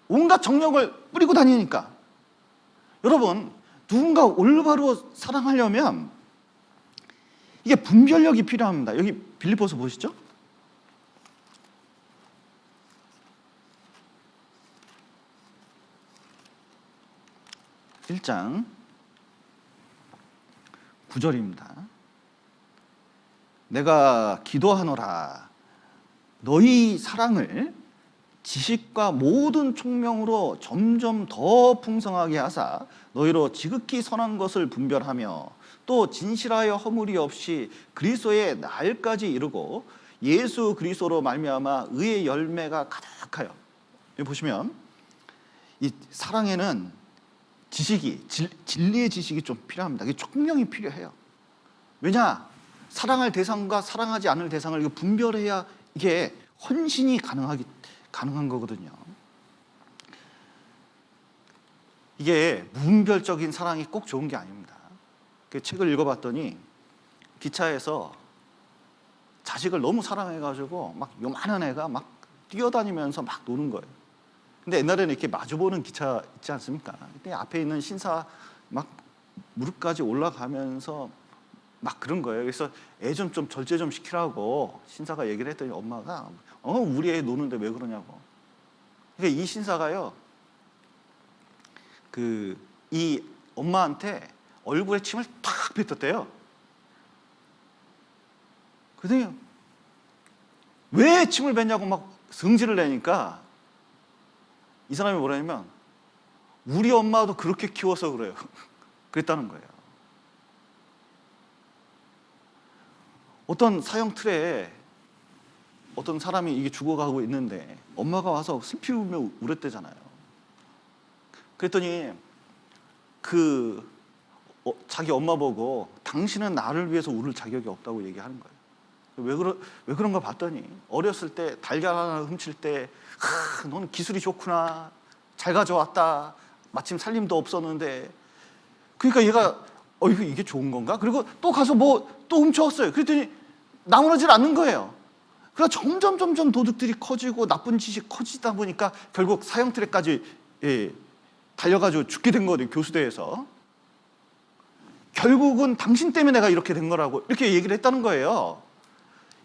온갖 정력을 뿌리고 다니니까. 여러분, 누군가 올바로 사랑하려면 이게 분별력이 필요합니다. 여기 빌립보서 보시죠. 1장 9절입니다. 내가 기도하노라 너희 사랑을 지식과 모든 총명으로 점점 더 풍성하게 하사 너희로 지극히 선한 것을 분별하며 또 진실하여 허물이 없이 그리스도의 날까지 이르고 예수 그리스도로 말미암아 의의 열매가 가득하여. 여기 보시면 이 사랑에는 지식이, 진리의 지식이 좀 필요합니다. 이게 총명이 필요해요. 왜냐? 사랑할 대상과 사랑하지 않을 대상을 이거 분별해야 이게 헌신이 가능한 거거든요. 이게 무분별적인 사랑이 꼭 좋은 게 아닙니다. 그 책을 읽어봤더니 기차에서 자식을 너무 사랑해가지고 막 요만한 애가 막 뛰어다니면서 막 노는 거예요. 근데 옛날에는 이렇게 마주보는 기차 있지 않습니까? 그때 앞에 있는 신사 막 무릎까지 올라가면서 막 그런 거예요. 그래서 애 좀 절제 좀 시키라고 신사가 얘기를 했더니 엄마가 우리 애 노는데 왜 그러냐고. 그러니까 이 신사가요, 이 엄마한테 얼굴에 침을 탁 뱉었대요. 그랬더니 왜 침을 뱉냐고 막 성질을 내니까 이 사람이 뭐라냐면 우리 엄마도 그렇게 키워서 그래요. 그랬다는 거예요. 어떤 사형 틀에 어떤 사람이 이게 죽어가고 있는데 엄마가 와서 슬피 울며 울었대잖아요. 그랬더니 그 자기 엄마 보고 당신은 나를 위해서 울을 자격이 없다고 얘기하는 거예요. 왜 그런가 봤더니 어렸을 때 달걀 하나 훔칠 때 너는 기술이 좋구나, 잘 가져왔다, 마침 살림도 없었는데, 그러니까 얘가 이게 좋은 건가? 그리고 또 가서 또 훔쳐왔어요. 그랬더니 나무라질 않는 거예요. 그래서 점점 도둑들이 커지고 나쁜 짓이 커지다 보니까 결국 사형틀에까지 달려가지고 죽게 된 거예요. 교수대에서. 결국은 당신 때문에 내가 이렇게 된 거라고 이렇게 얘기를 했다는 거예요.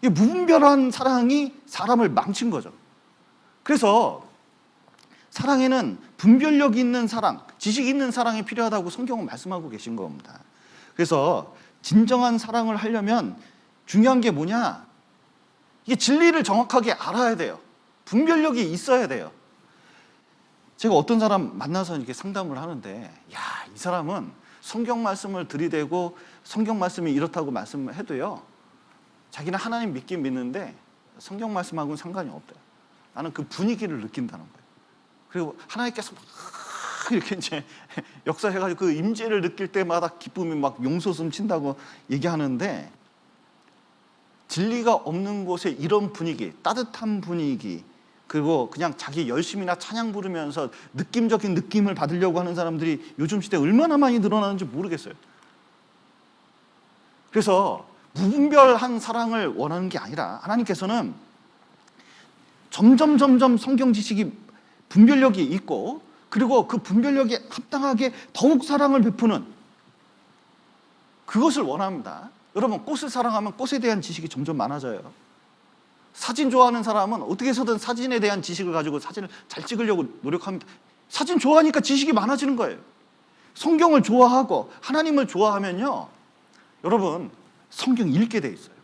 이 무분별한 사랑이 사람을 망친 거죠. 그래서 사랑에는 분별력 있는 사랑, 지식 있는 사랑이 필요하다고 성경은 말씀하고 계신 겁니다. 그래서 진정한 사랑을 하려면 중요한 게 뭐냐? 이게 진리를 정확하게 알아야 돼요. 분별력이 있어야 돼요. 제가 어떤 사람 만나서 이렇게 상담을 하는데, 이 사람은 성경 말씀을 들이대고 성경 말씀이 이렇다고 말씀해도요, 자기는 하나님 믿긴 믿는데 성경 말씀하고는 상관이 없대요. 나는 그 분위기를 느낀다는 거예요. 그리고 하나님께서 막 이렇게 이제 역사해가지고 그 임재를 느낄 때마다 기쁨이 막 용솟음 친다고 얘기하는데, 진리가 없는 곳에 이런 분위기, 따뜻한 분위기, 그리고 그냥 자기 열심히나 찬양 부르면서 느낌적인 느낌을 받으려고 하는 사람들이 요즘 시대에 얼마나 많이 늘어나는지 모르겠어요. 그래서 무분별한 사랑을 원하는 게 아니라 하나님께서는 점점 성경 지식이 분별력이 있고, 그리고 그 분별력에 합당하게 더욱 사랑을 베푸는 그것을 원합니다. 여러분, 꽃을 사랑하면 꽃에 대한 지식이 점점 많아져요. 사진 좋아하는 사람은 어떻게 해서든 사진에 대한 지식을 가지고 사진을 잘 찍으려고 노력합니다. 사진 좋아하니까 지식이 많아지는 거예요. 성경을 좋아하고 하나님을 좋아하면요, 여러분, 성경 읽게 돼 있어요.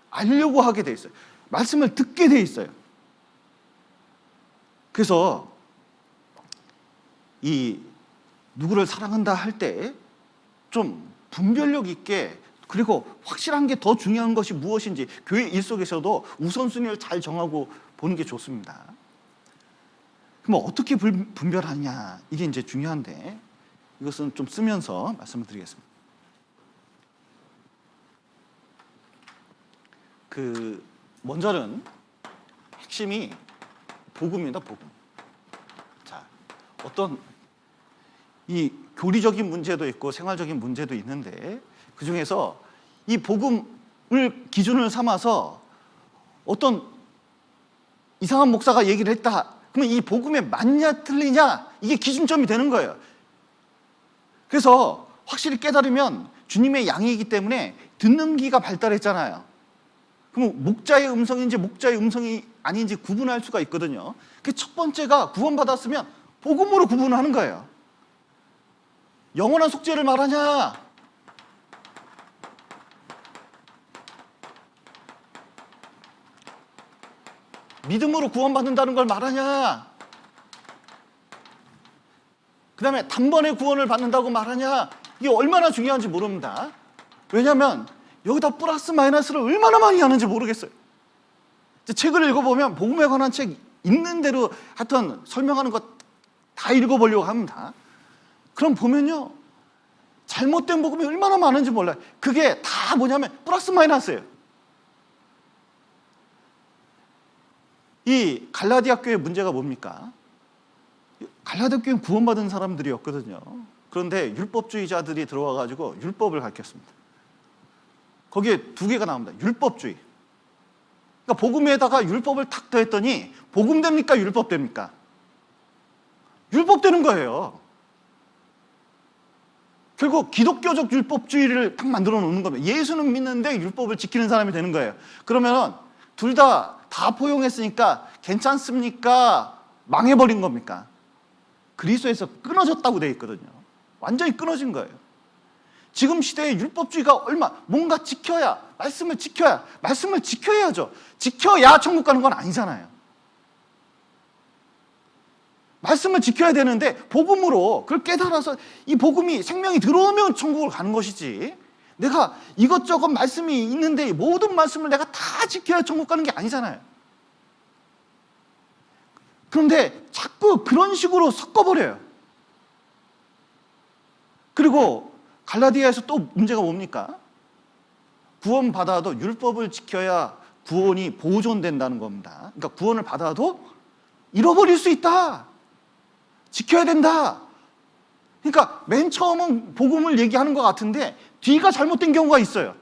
알려고 하게 돼 있어요. 말씀을 듣게 돼 있어요. 그래서 이 누구를 사랑한다 할 때 좀 분별력 있게, 그리고 확실한 게 더 중요한 것이 무엇인지 교회 일 속에서도 우선순위를 잘 정하고 보는 게 좋습니다. 그럼 어떻게 분별하냐, 이게 이제 중요한데, 이것은 좀 쓰면서 말씀을 드리겠습니다. 먼저는 핵심이 복음입니다. 복음. 자, 어떤 이 교리적인 문제도 있고 생활적인 문제도 있는데, 그 중에서 이 복음을 기준을 삼아서 어떤 이상한 목사가 얘기를 했다, 그러면 이 복음에 맞냐 틀리냐, 이게 기준점이 되는 거예요. 그래서 확실히 깨달으면 주님의 양이기 때문에 듣는 귀가 발달했잖아요. 그럼 목자의 음성인지 목자의 음성이 아닌지 구분할 수가 있거든요. 그 첫 번째가 구원받았으면 복음으로 구분하는 거예요. 영원한 속죄를 말하냐, 믿음으로 구원받는다는 걸 말하냐, 그 다음에 단번에 구원을 받는다고 말하냐, 이게 얼마나 중요한지 모릅니다. 왜냐하면 여기다 플러스 마이너스를 얼마나 많이 하는지 모르겠어요. 책을 읽어보면 복음에 관한 책 있는 대로 하여튼 설명하는 것 다 읽어보려고 합니다. 그럼 보면요, 잘못된 복음이 얼마나 많은지 몰라요. 그게 다 뭐냐면 플러스 마이너스예요. 이 갈라디아 교회의 문제가 뭡니까? 갈라디아 교회는 구원받은 사람들이었거든요. 그런데 율법주의자들이 들어와가지고 율법을 가르쳤습니다. 거기에 두 개가 나옵니다. 율법주의. 그러니까 복음에다가 율법을 탁 더했더니 복음 됩니까? 율법 됩니까? 율법 되는 거예요. 결국 기독교적 율법주의를 딱 만들어 놓는 겁니다. 예수는 믿는데 율법을 지키는 사람이 되는 거예요. 그러면 둘 다 포용했으니까 괜찮습니까? 망해버린 겁니까? 그리스도에서 끊어졌다고 되어 있거든요. 완전히 끊어진 거예요. 지금 시대의 율법주의가 뭔가 지켜야, 말씀을 지켜야죠. 지켜야 천국 가는 건 아니잖아요. 말씀을 지켜야 되는데 복음으로 그걸 깨달아서 이 복음이 생명이 들어오면 천국을 가는 것이지, 내가 이것저것 말씀이 있는데 모든 말씀을 내가 다 지켜야 천국 가는 게 아니잖아요. 그런데 자꾸 그런 식으로 섞어버려요. 그리고 갈라디아에서 또 문제가 뭡니까? 구원받아도 율법을 지켜야 구원이 보존된다는 겁니다. 그러니까 구원을 받아도 잃어버릴 수 있다. 지켜야 된다. 그러니까 맨 처음은 복음을 얘기하는 것 같은데 뒤가 잘못된 경우가 있어요.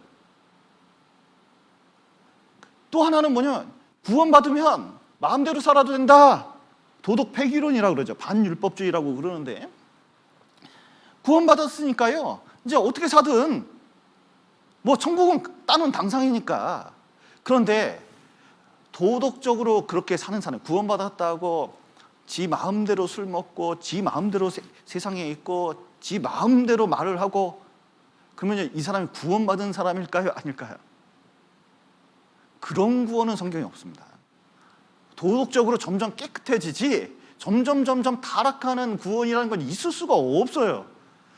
또 하나는 뭐냐면 구원받으면 마음대로 살아도 된다. 도덕 폐기론이라고 그러죠. 반율법주의라고 그러는데 구원받았으니까요. 이제 어떻게 사든 뭐 천국은 따는 당상이니까. 그런데 도덕적으로 그렇게 사는 사람, 구원받았다고 지 마음대로 술 먹고 지 마음대로 세상에 있고 지 마음대로 말을 하고 그러면 이 사람이 구원받은 사람일까요? 아닐까요? 그런 구원은 성경에 없습니다. 도덕적으로 점점 깨끗해지지 점점 타락하는 구원이라는 건 있을 수가 없어요.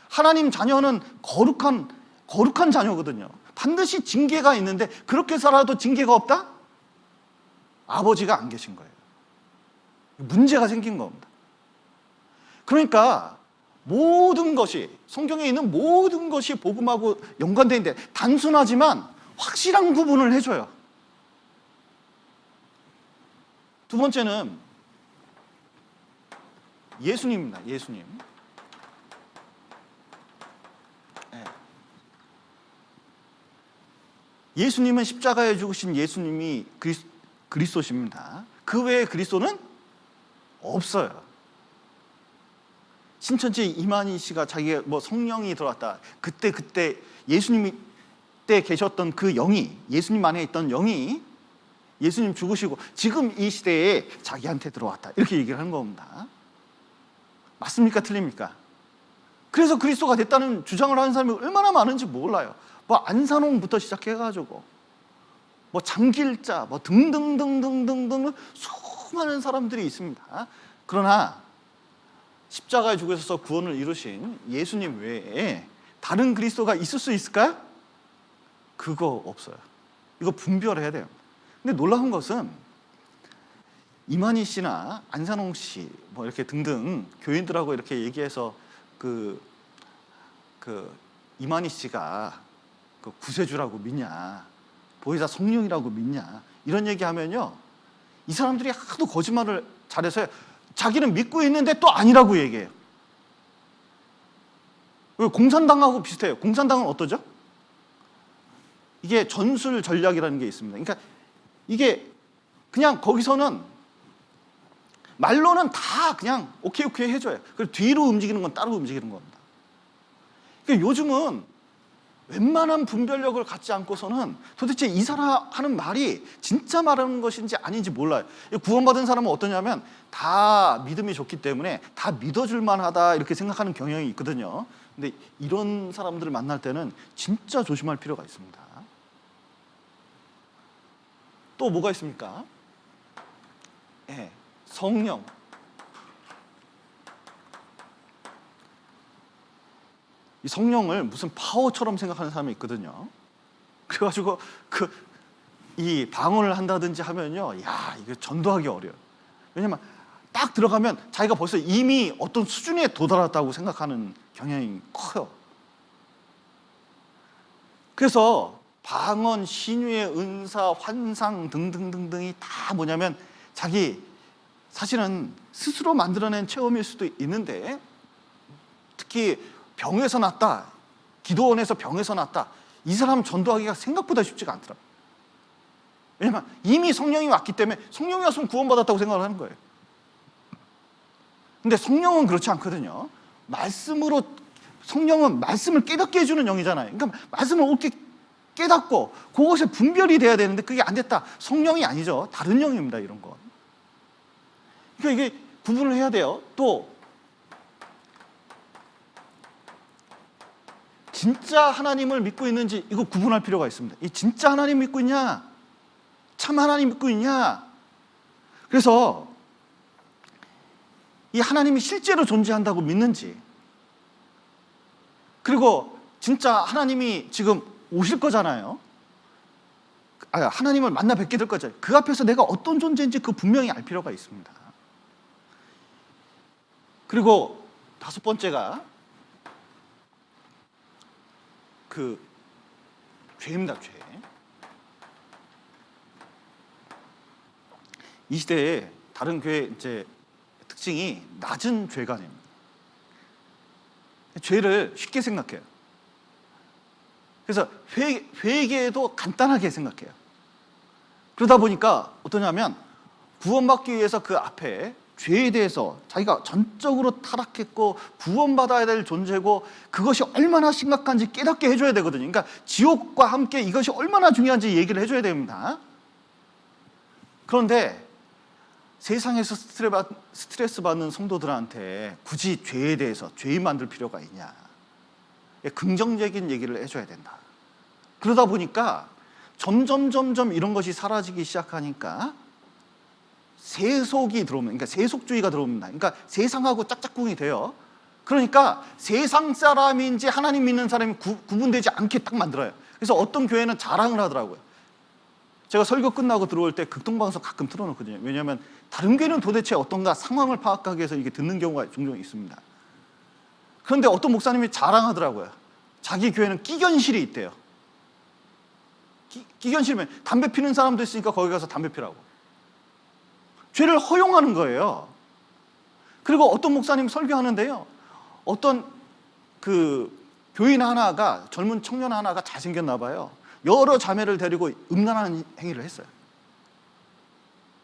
하나님 자녀는 거룩한 자녀거든요. 반드시 징계가 있는데 그렇게 살아도 징계가 없다? 아버지가 안 계신 거예요. 문제가 생긴 겁니다. 그러니까 모든 것이, 성경에 있는 모든 것이 복음하고 연관되어 있는데 단순하지만 확실한 구분을 해줘요. 두 번째는 예수님입니다. 예수님. 예수님은 십자가에 죽으신 예수님이 그리스도십니다. 그 외에 그리스도는 없어요. 신천지 이만희 씨가 자기가 뭐 성령이 들어왔다. 그때 예수님이 때 계셨던 그 영이, 예수님 안에 있던 영이 예수님 죽으시고 지금 이 시대에 자기한테 들어왔다. 이렇게 얘기를 하는 겁니다. 맞습니까? 틀립니까? 그래서 그리스도가 됐다는 주장을 하는 사람이 얼마나 많은지 몰라요. 뭐 안산홍부터 시작해가지고 뭐 장길자 뭐 등등등등등등 수많은 사람들이 있습니다. 그러나 십자가에 죽으셔서 구원을 이루신 예수님 외에 다른 그리스도가 있을 수 있을까요? 그거 없어요. 이거 분별해야 돼요. 근데 놀라운 것은 이만희 씨나 안산홍 씨 뭐 이렇게 등등 교인들하고 이렇게 얘기해서 이만희 씨가 그 구세주라고 믿냐, 보혜사 성령이라고 믿냐 이런 얘기하면요, 이 사람들이 하도 거짓말을 잘해서 자기는 믿고 있는데 또 아니라고 얘기해요. 공산당하고 비슷해요. 공산당은 어떠죠? 이게 전술 전략이라는 게 있습니다. 그러니까 이게 그냥 거기서는 말로는 다 그냥 오케이 해줘요. 그리고 뒤로 움직이는 건 따로 움직이는 겁니다. 그러니까 요즘은 웬만한 분별력을 갖지 않고서는 도대체 이 사람 하는 말이 진짜 말하는 것인지 아닌지 몰라요. 구원받은 사람은 어떠냐면 다 믿음이 좋기 때문에 다 믿어줄 만하다 이렇게 생각하는 경향이 있거든요. 근데 이런 사람들을 만날 때는 진짜 조심할 필요가 있습니다. 또 뭐가 있습니까? 성령. 이 성령을 무슨 파워처럼 생각하는 사람이 있거든요. 그래가지고 이 방언을 한다든지 하면요, 야, 이거 전도하기 어려워요. 왜냐면 딱 들어가면 자기가 벌써 이미 어떤 수준에 도달했다고 생각하는 경향이 커요. 그래서 방언, 신유의 은사, 환상 등등등등이 다 뭐냐면 자기 사실은 스스로 만들어낸 체험일 수도 있는데, 특히 병에서 낫다, 기도원에서 병에서 낫다, 이 사람 전도하기가 생각보다 쉽지가 않더라고요. 왜냐면 이미 성령이 왔기 때문에 성령이 왔으면 구원받았다고 생각을 하는 거예요. 근데 성령은 그렇지 않거든요. 성령은 말씀을 깨닫게 해주는 영이잖아요. 그러니까 말씀을 옳게 깨닫고 그것에 분별이 돼야 되는데 그게 안 됐다. 성령이 아니죠. 다른 영입니다, 이런 건. 그러니까 이게 구분을 해야 돼요. 또 진짜 하나님을 믿고 있는지 이거 구분할 필요가 있습니다. 이 진짜 하나님 믿고 있냐, 참 하나님 믿고 있냐. 그래서 이 하나님이 실제로 존재한다고 믿는지, 그리고 진짜 하나님이 지금 오실 거잖아요. 하나님을 만나 뵙게 될 거잖아요. 그 앞에서 내가 어떤 존재인지 그 분명히 알 필요가 있습니다. 그리고 다섯 번째가 그 죄입니다, 죄. 이 시대에 다른 교회 이제 특징이 낮은 죄관입니다. 죄를 쉽게 생각해요. 그래서 회개도 간단하게 생각해요. 그러다 보니까 어떠냐면 구원받기 위해서 그 앞에 죄에 대해서 자기가 전적으로 타락했고 구원받아야 될 존재고 그것이 얼마나 심각한지 깨닫게 해줘야 되거든요. 그러니까 지옥과 함께 이것이 얼마나 중요한지 얘기를 해줘야 됩니다. 그런데 세상에서 스트레스 받는 성도들한테 굳이 죄에 대해서 죄인 만들 필요가 있냐. 긍정적인 얘기를 해줘야 된다. 그러다 보니까 점점 이런 것이 사라지기 시작하니까 세속이 들어오면, 그러니까 세속주의가 들어옵니다. 그러니까 세상하고 짝짝꿍이 돼요. 그러니까 세상 사람인지 하나님 믿는 사람이 구분되지 않게 딱 만들어요. 그래서 어떤 교회는 자랑을 하더라고요. 제가 설교 끝나고 들어올 때 극동방송 가끔 틀어놓거든요. 왜냐하면 다른 교회는 도대체 어떤가 상황을 파악하기 위해서 이게 듣는 경우가 종종 있습니다. 그런데 어떤 목사님이 자랑하더라고요. 자기 교회는 끼견실이 있대요. 끼견실이면 담배 피는 사람도 있으니까 거기 가서 담배 피라고. 죄를 허용하는 거예요. 그리고 어떤 목사님 설교하는데요, 어떤 그 교인 하나가, 젊은 청년 하나가 잘생겼나 봐요. 여러 자매를 데리고 음란한 행위를 했어요.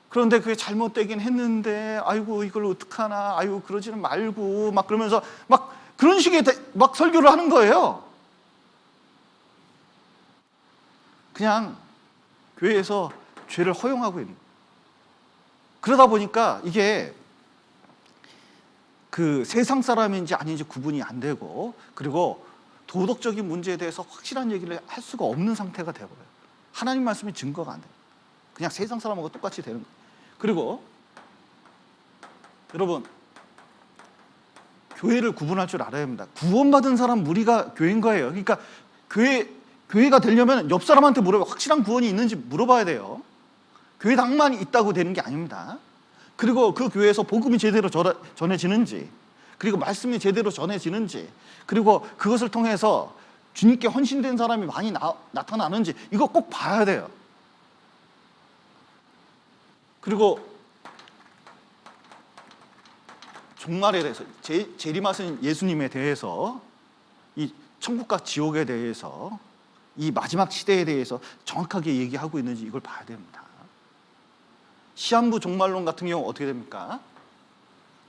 그런데 그게 잘못되긴 했는데 아이고 이걸 어떡하나, 아이고 그러지는 말고 막 그러면서 막 그런 식의 막 설교를 하는 거예요. 그냥 교회에서 죄를 허용하고 있는 거예요. 그러다 보니까 이게 그 세상 사람인지 아닌지 구분이 안 되고, 그리고 도덕적인 문제에 대해서 확실한 얘기를 할 수가 없는 상태가 되어버려요. 하나님 말씀이 증거가 안 돼요. 그냥 세상 사람하고 똑같이 되는 거예요. 그리고 여러분, 교회를 구분할 줄 알아야 합니다. 구원받은 사람 무리가 교회인 거예요. 그러니까 교회가 되려면 옆 사람한테 확실한 구원이 있는지 물어봐야 돼요. 교회당만 있다고 되는 게 아닙니다. 그리고 그 교회에서 복음이 제대로 전해지는지, 그리고 말씀이 제대로 전해지는지, 그리고 그것을 통해서 주님께 헌신된 사람이 많이 나타나는지 이거 꼭 봐야 돼요. 그리고 종말에 대해서, 재림하신 예수님에 대해서, 이 천국과 지옥에 대해서, 이 마지막 시대에 대해서 정확하게 얘기하고 있는지 이걸 봐야 됩니다. 시한부 종말론 같은 경우 어떻게 됩니까?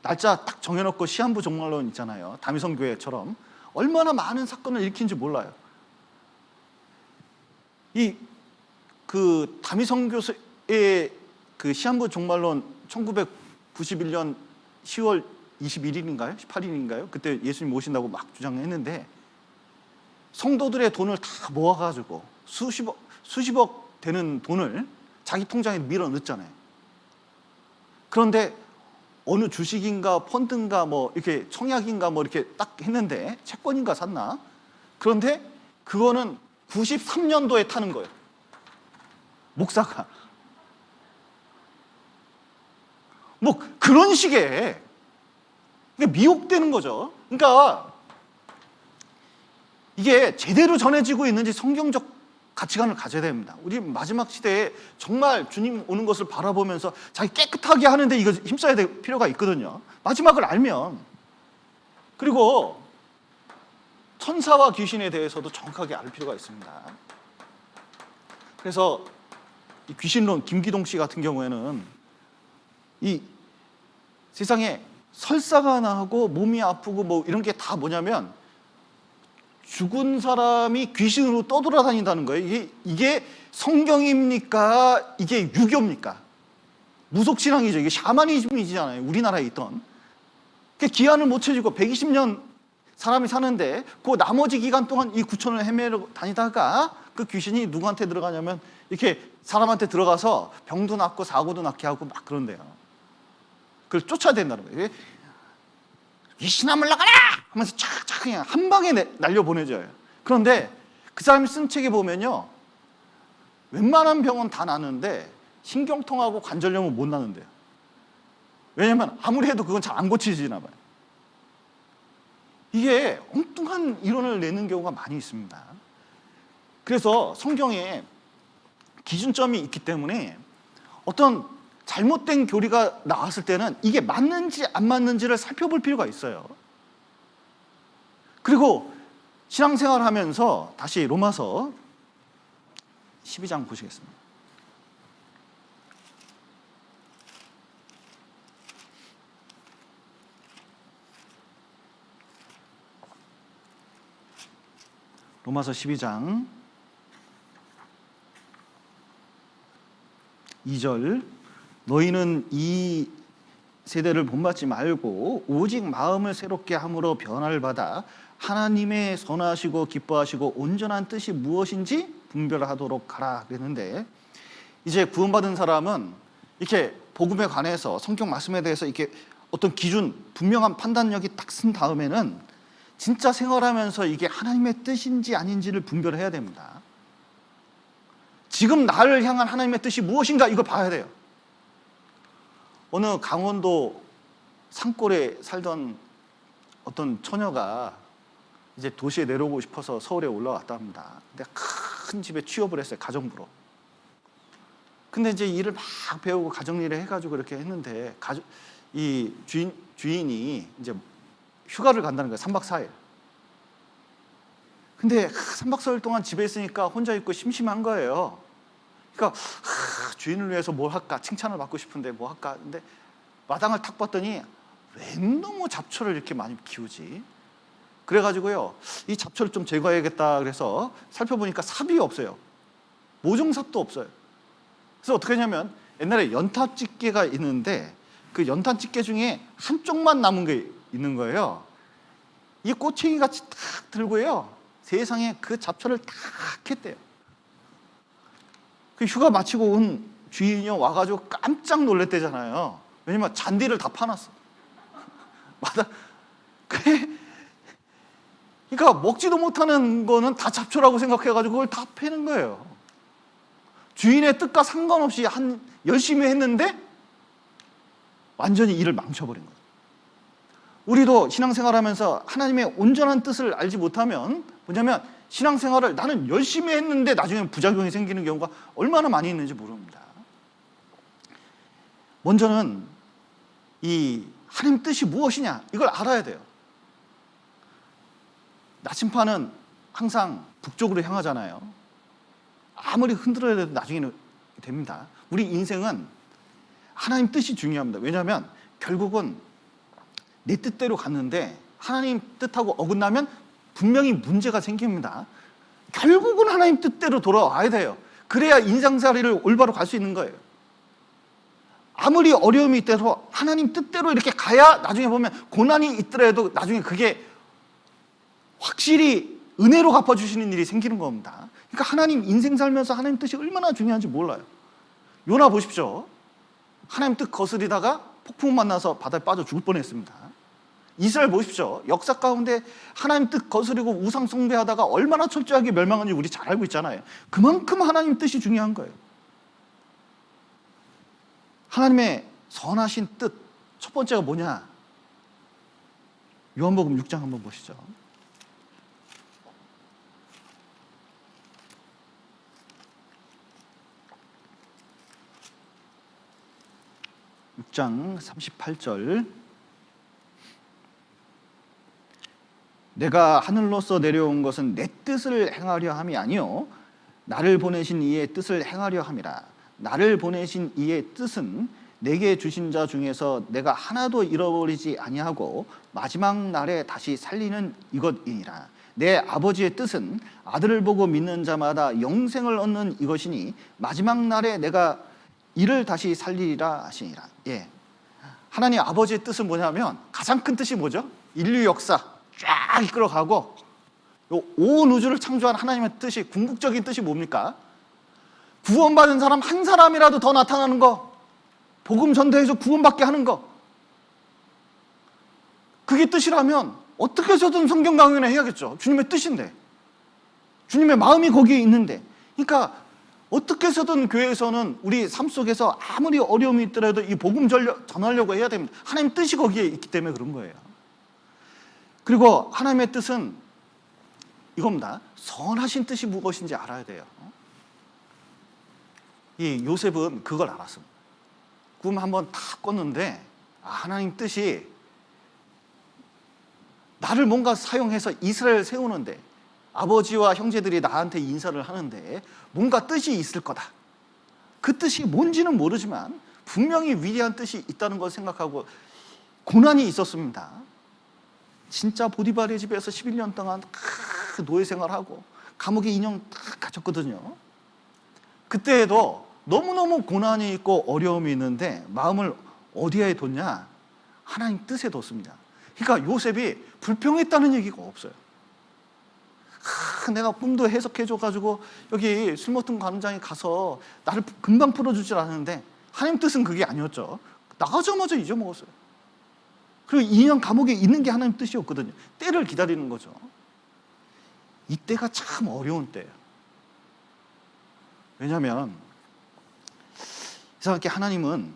날짜 딱 정해놓고 시한부 종말론 있잖아요. 다미성 교회처럼 얼마나 많은 사건을 일으킨지 몰라요. 그 다미성 교회의 그 시한부 종말론 1991년 10월 21일인가요? 18일인가요? 그때 예수님 오신다고 막 주장했는데 성도들의 돈을 다 모아가지고 수십억 되는 돈을 자기 통장에 밀어 넣었잖아요. 그런데 어느 주식인가 펀드인가 뭐 이렇게 청약인가 뭐 이렇게 딱 했는데, 채권인가 샀나? 그런데 그거는 93년도에 타는 거예요. 목사가. 뭐 그런 식의 미혹되는 거죠. 그러니까 이게 제대로 전해지고 있는지 성경적 가치관을 가져야 됩니다. 우리 마지막 시대에 정말 주님 오는 것을 바라보면서 자기 깨끗하게 하는데 이거 힘써야 될 필요가 있거든요. 마지막을 알면. 그리고 천사와 귀신에 대해서도 정확하게 알 필요가 있습니다. 그래서 이 귀신론 김기동 씨 같은 경우에는 이 세상에 설사가 나고 몸이 아프고 뭐 이런 게 다 뭐냐면 죽은 사람이 귀신으로 떠돌아다닌다는 거예요. 이게 성경입니까? 이게 유교입니까? 무속신앙이죠. 이게 샤머니즘이잖아요. 우리나라에 있던. 기한을 못 채우고 120년 사람이 사는데 그 나머지 기간 동안 이 구천을 헤매러 다니다가 그 귀신이 누구한테 들어가냐면 이렇게 사람한테 들어가서 병도 낫고 사고도 낫게 하고 막 그런대요. 그걸 쫓아야 된다는 거예요. 귀신아 물러가라! 하면서 착착 그냥 한 방에 날려보내줘요. 그런데 그 사람이 쓴 책에 보면요, 웬만한 병은 다 나는데 신경통하고 관절염은 못 나는데요. 왜냐면 아무리 해도 그건 잘 안 고치지나 봐요. 이게 엉뚱한 이론을 내는 경우가 많이 있습니다. 그래서 성경에 기준점이 있기 때문에 어떤 잘못된 교리가 나왔을 때는 이게 맞는지 안 맞는지를 살펴볼 필요가 있어요. 그리고 신앙생활 하면서 다시 로마서 12장 보시겠습니다. 로마서 12장 2절, 너희는 이 세대를 본받지 말고 오직 마음을 새롭게 함으로 변화를 받아 하나님의 선하시고 기뻐하시고 온전한 뜻이 무엇인지 분별하도록 하라 그랬는데, 이제 구원받은 사람은 이렇게 복음에 관해서 성경 말씀에 대해서 이렇게 어떤 기준, 분명한 판단력이 딱 쓴 다음에는 진짜 생활하면서 이게 하나님의 뜻인지 아닌지를 분별해야 됩니다. 지금 나를 향한 하나님의 뜻이 무엇인가 이거 봐야 돼요. 어느 강원도 산골에 살던 어떤 처녀가 이제 도시에 내려오고 싶어서 서울에 올라왔다 합니다. 근데 큰 집에 취업을 했어요, 가정부로. 근데 이제 일을 막 배우고 가정일을 해가지고 이렇게 했는데 이 주인이 이제 휴가를 간다는 거예요. 3박 4일. 근데 3박 4일 동안 집에 있으니까 혼자 있고 심심한 거예요. 그러니까 주인을 위해서 뭘 할까, 칭찬을 받고 싶은데 뭐 할까. 근데 마당을 탁 봤더니 웬 너무 잡초를 이렇게 많이 키우지. 그래가지고요, 이 잡초를 좀 제거해야겠다 그래서 살펴보니까 삽이 없어요. 모종삽도 없어요. 그래서 어떻게 하냐면 옛날에 연탄집게가 있는데 그 연탄집게 중에 한쪽만 남은 게 있는 거예요. 이 꼬챙이 같이 탁 들고요, 세상에 그 잡초를 탁 했대요. 그 휴가 마치고 온 주인이 와가지고 깜짝 놀랬대잖아요. 왜냐면 잔디를 다 파놨어. 그러니까 먹지도 못하는 거는 다 잡초라고 생각해가지고 그걸 다 패는 거예요. 주인의 뜻과 상관없이 열심히 했는데 완전히 일을 망쳐버린 거예요. 우리도 신앙생활하면서 하나님의 온전한 뜻을 알지 못하면 뭐냐면 신앙생활을 나는 열심히 했는데 나중에 부작용이 생기는 경우가 얼마나 많이 있는지 모릅니다. 먼저는 이 하나님 뜻이 무엇이냐 이걸 알아야 돼요. 나침판은 항상 북쪽으로 향하잖아요. 아무리 흔들어야 돼도 나중에는 됩니다. 우리 인생은 하나님 뜻이 중요합니다. 왜냐하면 결국은 내 뜻대로 갔는데 하나님 뜻하고 어긋나면 분명히 문제가 생깁니다. 결국은 하나님 뜻대로 돌아와야 돼요. 그래야 인생살이를 올바로 갈 수 있는 거예요. 아무리 어려움이 있더라도 하나님 뜻대로 이렇게 가야 나중에 보면 고난이 있더라도 나중에 그게 확실히 은혜로 갚아주시는 일이 생기는 겁니다. 그러니까 하나님 인생 살면서 하나님 뜻이 얼마나 중요한지 몰라요. 요나 보십시오. 하나님 뜻 거스리다가 폭풍 만나서 바다에 빠져 죽을 뻔했습니다. 이스라엘 보십시오. 역사 가운데 하나님 뜻 거스리고 우상 숭배하다가 얼마나 철저하게 멸망한지 우리 잘 알고 있잖아요. 그만큼 하나님 뜻이 중요한 거예요. 하나님의 선하신 뜻 첫 번째가 뭐냐? 요한복음 6장 한번 보시죠. 6장 38절, 내가 하늘로서 내려온 것은 내 뜻을 행하려 함이 아니요 나를 보내신 이의 뜻을 행하려 함이라. 나를 보내신 이의 뜻은 내게 주신 자 중에서 내가 하나도 잃어버리지 아니하고 마지막 날에 다시 살리는 이것이니라. 내 아버지의 뜻은 아들을 보고 믿는 자마다 영생을 얻는 이것이니 마지막 날에 내가 이를 다시 살리리라 하시니라. 예. 하나님 아버지의 뜻은 뭐냐면 가장 큰 뜻이 뭐죠? 인류 역사 쫙 이끌어가고 온 우주를 창조한 하나님의 뜻이, 궁극적인 뜻이 뭡니까? 구원받은 사람 한 사람이라도 더 나타나는 거, 복음 전도해서 구원받게 하는 거, 그게 뜻이라면 어떻게 해서든 성경 강연을 해야겠죠. 주님의 뜻인데, 주님의 마음이 거기에 있는데. 그러니까 어떻게 해서든 교회에서는 우리 삶 속에서 아무리 어려움이 있더라도 이 복음 전하려고 해야 됩니다. 하나님 뜻이 거기에 있기 때문에 그런 거예요. 그리고 하나님의 뜻은 이겁니다. 선하신 뜻이 무엇인지 알아야 돼요. 이 요셉은 그걸 알았습니다. 꿈 한번 다 꿨는데 하나님 뜻이 나를 뭔가 사용해서 이스라엘을 세우는데, 아버지와 형제들이 나한테 인사를 하는데 뭔가 뜻이 있을 거다. 그 뜻이 뭔지는 모르지만 분명히 위대한 뜻이 있다는 걸 생각하고 고난이 있었습니다. 진짜 보디발의 집에서 11년 동안 노예 생활하고 감옥에 2년 딱 갇혔거든요. 그때에도 너무너무 고난이 있고 어려움이 있는데 마음을 어디에 뒀냐? 하나님 뜻에 뒀습니다. 그러니까 요셉이 불평했다는 얘기가 없어요. 내가 꿈도 해석해줘가지고 여기 술 먹던 관장이 가서 나를 금방 풀어주질 않았는데 하나님 뜻은 그게 아니었죠. 나가자마자 잊어먹었어요. 그리고 2년 감옥에 있는 게 하나님 뜻이었거든요. 때를 기다리는 거죠. 이때가 참 어려운 때예요. 왜냐하면 이상하게 하나님은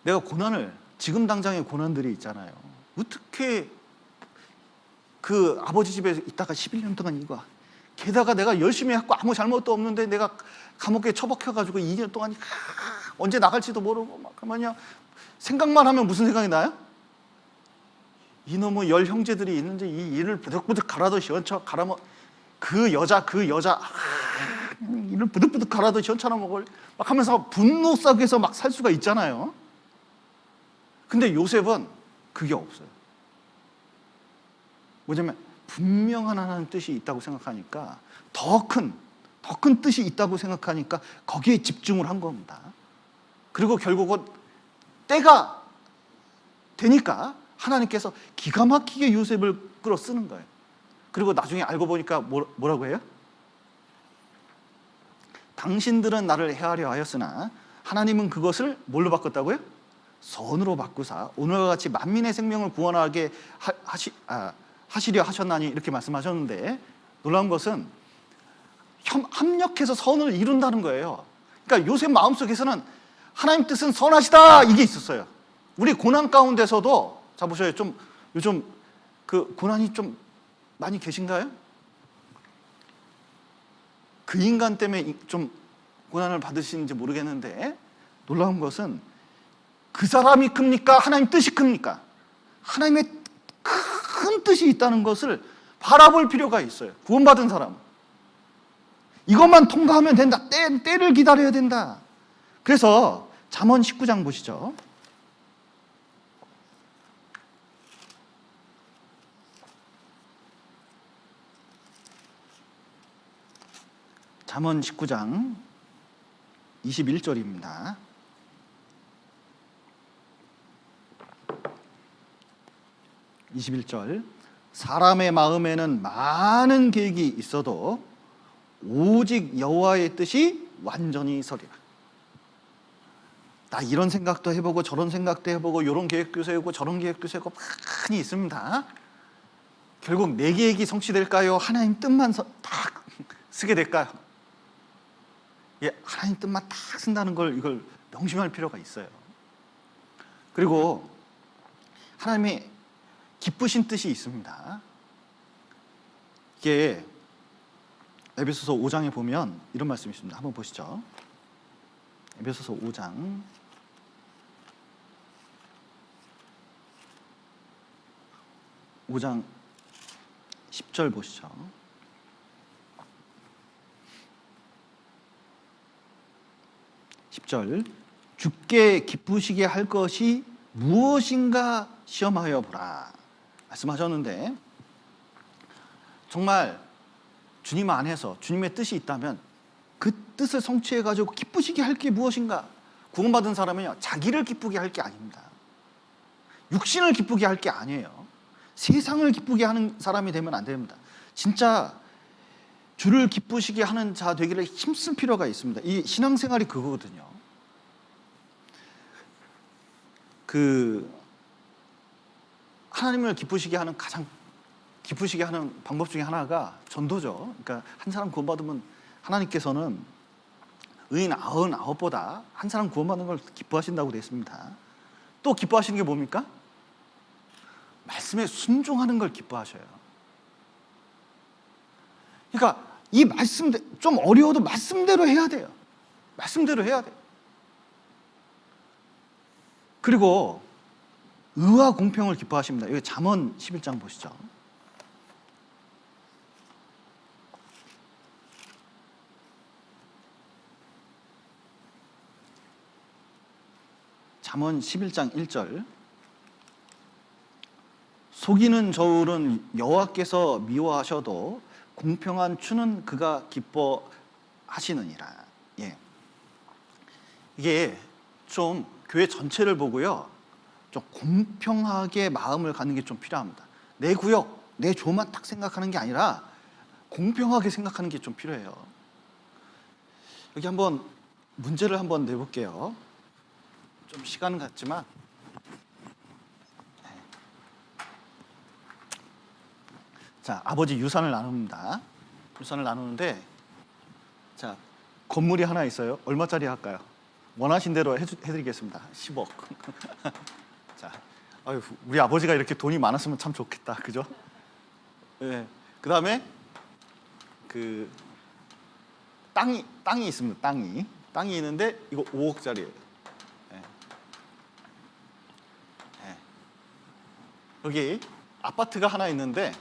내가 고난을, 지금 당장의 고난들이 있잖아요. 어떻게 그 아버지 집에 있다가 11년 동안 이거, 게다가 내가 열심히 했고 아무 잘못도 없는데 내가 감옥에 처박혀가지고 2년 동안 언제 나갈지도 모르고 막 그러면요, 생각만 하면 무슨 생각이 나요? 이놈의 10 형제들이 있는데 이 일을 부득부득 갈아도 시원찮아 갈아먹, 그 여자 이를 부득부득 갈아도 시원찮아 먹을 막 하면서 분노 속에서 막 살 수가 있잖아요. 근데 요셉은 그게 없어요. 뭐냐면 분명한 하나님 뜻이 있다고 생각하니까, 더 큰 뜻이 있다고 생각하니까 거기에 집중을 한 겁니다. 그리고 결국은 때가 되니까 하나님께서 기가 막히게 요셉을 끌어 쓰는 거예요. 그리고 나중에 알고 보니까 뭐라고 해요? 당신들은 나를 해하려 하였으나 하나님은 그것을 뭘로 바꿨다고요? 선으로 바꾸사 오늘과 같이 만민의 생명을 구원하게 하시려 하셨나니, 이렇게 말씀하셨는데, 놀라운 것은 합력해서 선을 이룬다는 거예요. 그러니까 요셉 마음속에서는 하나님 뜻은 선하시다, 이게 있었어요. 우리 고난 가운데서도, 자 보셔요. 좀 요즘 그 고난이 좀 많이 계신가요? 그 인간 때문에 좀 고난을 받으시는지 모르겠는데, 놀라운 것은 그 사람이 큽니까? 하나님 뜻이 큽니까? 하나님의 큰 뜻이 있다는 것을 바라볼 필요가 있어요. 구원받은 사람, 이것만 통과하면 된다. 때를 기다려야 된다. 그래서 잠언 19장 보시죠. 잠언 19장 21절입니다. 사람의 마음에는 많은 계획이 있어도 오직 여호와의 뜻이 완전히 서리라. 나 이런 생각도 해보고 저런 생각도 해보고 이런 계획도 세우고 저런 계획도 세우고 많이 있습니다. 결국 내 계획이 성취될까요? 하나님 뜻만 딱 쓰게 될까요? 하나님 뜻만 딱 쓴다는 걸, 이걸 명심할 필요가 있어요. 그리고 하나님의 기쁘신 뜻이 있습니다. 이게 에베소서 5장에 보면 이런 말씀이 있습니다. 한번 보시죠. 에베소서 5장 10절 보시죠. 10절, 주께 기쁘시게 할 것이 무엇인가 시험하여 보라 말씀하셨는데, 정말 주님 안에서 주님의 뜻이 있다면 그 뜻을 성취해가지고 기쁘시게 할 게 무엇인가. 구원받은 사람은요, 자기를 기쁘게 할 게 아닙니다. 육신을 기쁘게 할 게 아니에요. 세상을 기쁘게 하는 사람이 되면 안 됩니다. 진짜 주를 기쁘시게 하는 자 되기를 힘쓸 필요가 있습니다. 이 신앙생활이 그거거든요. 하나님을 기쁘시게 하는, 가장 기쁘시게 하는 방법 중에 하나가 전도죠. 그러니까 한 사람 구원받으면 하나님께서는 의인 99보다 한 사람 구원받는 걸 기뻐하신다고 되어 있습니다. 또 기뻐하시는 게 뭡니까? 말씀에 순종하는 걸 기뻐하셔요. 그러니까 이 말씀대로, 좀 어려워도 말씀대로 해야 돼요. 말씀대로 해야 돼요. 그리고 의와 공평을 기뻐하십니다. 여기 잠언 11장 보시죠. 잠언 11장 1절. 속이는 저울은 여호와께서 미워하셔도 공평한 추는 그가 기뻐하시느니라. 예. 이게 좀 교회 전체를 보고요, 좀 공평하게 마음을 갖는 게 좀 필요합니다. 내 구역, 내 조만 딱 생각하는 게 아니라 공평하게 생각하는 게 좀 필요해요. 여기 한번 문제를 한번 내볼게요. 좀 시간은 같지만, 자, 아버지 유산을 나눕니다. 유산을 나누는데, 자, 건물이 하나 있어요. 얼마짜리 할까요? 원하신 대로 해드리겠습니다. 10억. 자, 아유, 우리 아버지가 이렇게 돈이 많았으면 참 좋겠다, 그죠? 네. 그 다음에 그 땅이 있습니다. 땅이 있는데 이거 5억짜리예요. 네. 네. 여기 아파트가 하나 있는데,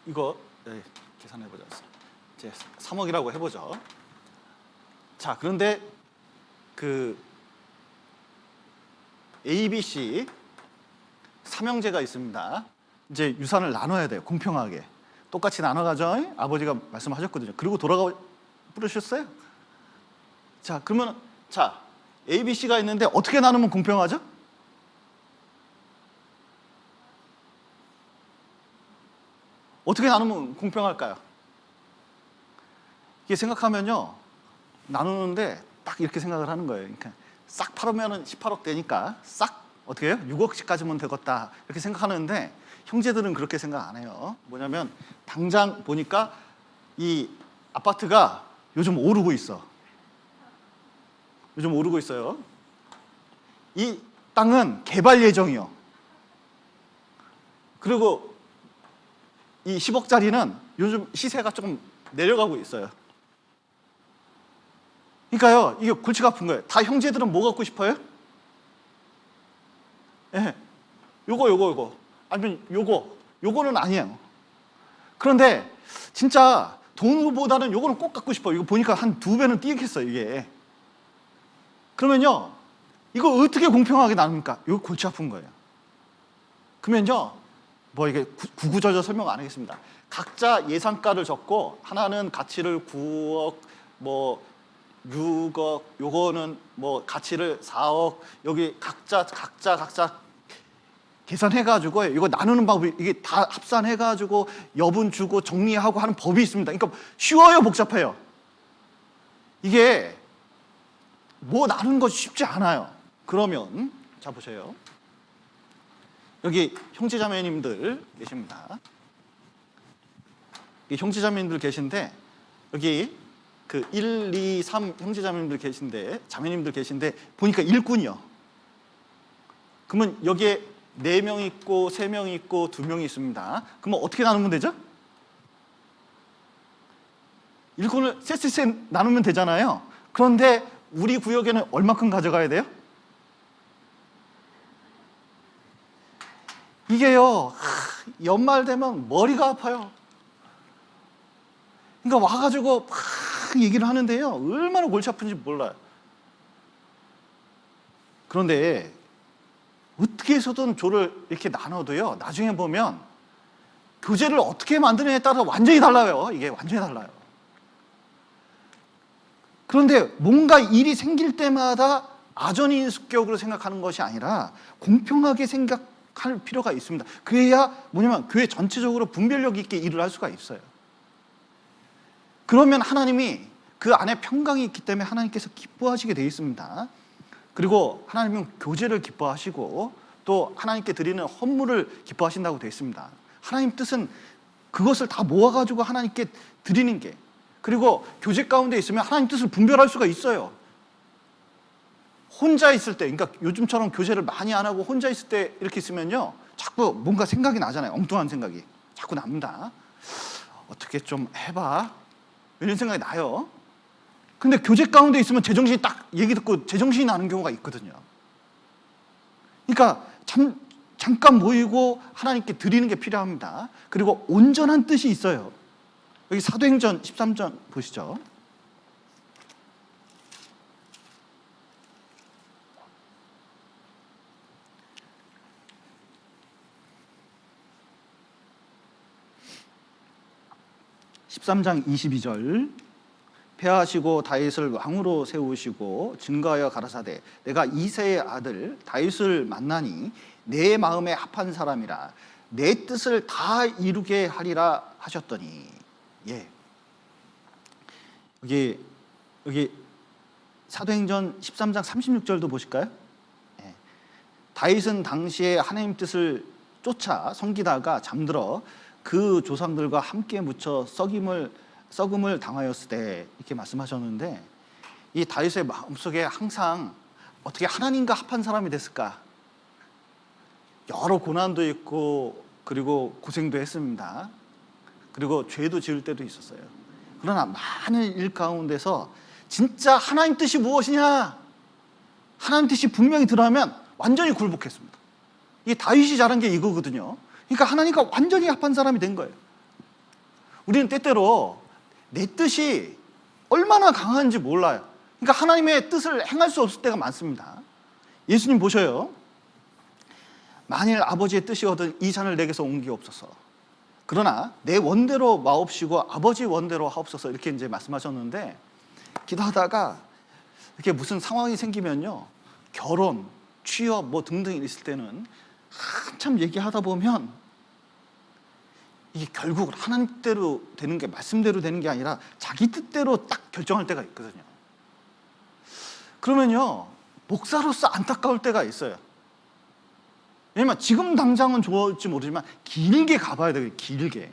이거 계산해보자. 이제 3억이라고 해보죠. 자, 그런데 그 A, B, C 삼형제가 있습니다. 이제 유산을 나눠야 돼요. 공평하게. 똑같이 나눠가죠. 아버지가 말씀하셨거든요. 그리고 돌아가 부르셨어요. 자, 그러면 자, A, B, C가 있는데 어떻게 나누면 공평하죠? 어떻게 나누면 공평할까요? 이게 생각하면요, 나누는데 딱 이렇게 생각을 하는 거예요. 그러니까 싹 팔으면 18억 되니까 싹 어떻게 해요? 6억씩 가지면 되겠다 이렇게 생각하는데, 형제들은 그렇게 생각 안 해요. 뭐냐면 당장 보니까 이 아파트가 요즘 오르고 있어요. 이 땅은 개발 예정이요. 그리고 이 10억짜리는 요즘 시세가 조금 내려가고 있어요. 그러니까요, 이게 골치가 아픈 거예요. 다 형제들은 뭐 갖고 싶어요? 예, 요거. 아니면 요거는 아니에요. 그런데 진짜 돈보다는 요거는 꼭 갖고 싶어요. 이거 보니까 한 2배는 뛰겠어요, 이게. 그러면요, 이거 어떻게 공평하게 나눕니까? 이거 골치 아픈 거예요. 그러면요, 뭐 이게 구구절절 설명 안 하겠습니다. 각자 예상가를 적고, 하나는 가치를 9억, 뭐 6억, 요거는 뭐 가치를 4억, 여기 각자 계산해가지고 이거 나누는 방법이, 이게 다 합산해가지고 여분 주고 정리하고 하는 법이 있습니다. 그러니까 쉬워요, 복잡해요? 이게 뭐 나누는 것이 쉽지 않아요. 그러면 자 보세요. 여기 형제자매님들 계십니다. 형제자매님들 계신데, 여기 그 1, 2, 3 형제자매님들 계신데, 자매님들 계신데 보니까 일꾼이요. 그러면 여기에 4명 있고 3명 있고 2명이 있습니다. 그러면 어떻게 나누면 되죠? 일꾼을 셋 나누면 되잖아요. 그런데 우리 구역에는 얼마큼 가져가야 돼요? 이게요, 연말 되면 머리가 아파요. 그러니까 와가지고 막 얘기를 하는데요, 얼마나 골치 아픈지 몰라요. 그런데 어떻게 해서든 조를 이렇게 나눠도요, 나중에 보면 교재를 어떻게 만드느냐에 따라 완전히 달라요. 이게 완전히 달라요. 그런데 뭔가 일이 생길 때마다 아전인수격으로 생각하는 것이 아니라 공평하게 생각할 필요가 있습니다. 그래야 뭐냐면 교회 전체적으로 분별력 있게 일을 할 수가 있어요. 그러면 하나님이 그 안에 평강이 있기 때문에 하나님께서 기뻐하시게 되어 있습니다. 그리고 하나님은 교제를 기뻐하시고 또 하나님께 드리는 헌물을 기뻐하신다고 되어 있습니다. 하나님 뜻은 그것을 다 모아가지고 하나님께 드리는 게, 그리고 교제 가운데 있으면 하나님 뜻을 분별할 수가 있어요. 혼자 있을 때, 그러니까 요즘처럼 교제를 많이 안 하고 혼자 있을 때 이렇게 있으면요, 자꾸 뭔가 생각이 나잖아요. 엉뚱한 생각이 자꾸 납니다. 어떻게 좀 해봐, 이런 생각이 나요. 근데 교제 가운데 있으면 제정신이 딱 얘기 듣고 제정신이 나는 경우가 있거든요. 그러니까 잠깐 모이고 하나님께 드리는 게 필요합니다. 그리고 온전한 뜻이 있어요. 여기 사도행전 13장 보시죠. (13장 22절) 폐하시고 다윗을 왕으로 세우시고 증거하여 가라사대 내가 이새의 아들 다윗을 만나니 내 마음에 합한 사람이라 내 뜻을 다 이루게 하리라 하셨더니. 예. 여기 사도행전 13장 36절도 보실까요? 예. 다윗은 당시에 하나님 뜻을 쫓아 섬기다가 잠들어 그 조상들과 함께 묻혀 썩음을 당하였을 때, 이렇게 말씀하셨는데, 이 다윗의 마음속에 항상 어떻게 하나님과 합한 사람이 됐을까? 여러 고난도 있고 그리고 고생도 했습니다. 그리고 죄도 지을 때도 있었어요. 그러나 많은 일 가운데서 진짜 하나님 뜻이 무엇이냐, 하나님 뜻이 분명히 드러나면 완전히 굴복했습니다. 이 다윗이 잘한 게 이거거든요. 그러니까 하나님과 완전히 합한 사람이 된 거예요. 우리는 때때로 내 뜻이 얼마나 강한지 몰라요. 그러니까 하나님의 뜻을 행할 수 없을 때가 많습니다. 예수님 보셔요. 만일 아버지의 뜻이거든 이 잔을 내게서 옮기옵소서. 그러나 내 원대로 마옵시고 아버지 원대로 하옵소서, 이렇게 이제 말씀하셨는데, 기도하다가 이렇게 무슨 상황이 생기면요, 결혼, 취업 뭐 등등 있을 때는 한참 얘기하다 보면 이게 결국 하나님 뜻대로 되는 게, 말씀대로 되는 게 아니라 자기 뜻대로 딱 결정할 때가 있거든요. 그러면요, 목사로서 안타까울 때가 있어요. 왜냐면 지금 당장은 좋을지 모르지만 길게 가봐야 돼요. 길게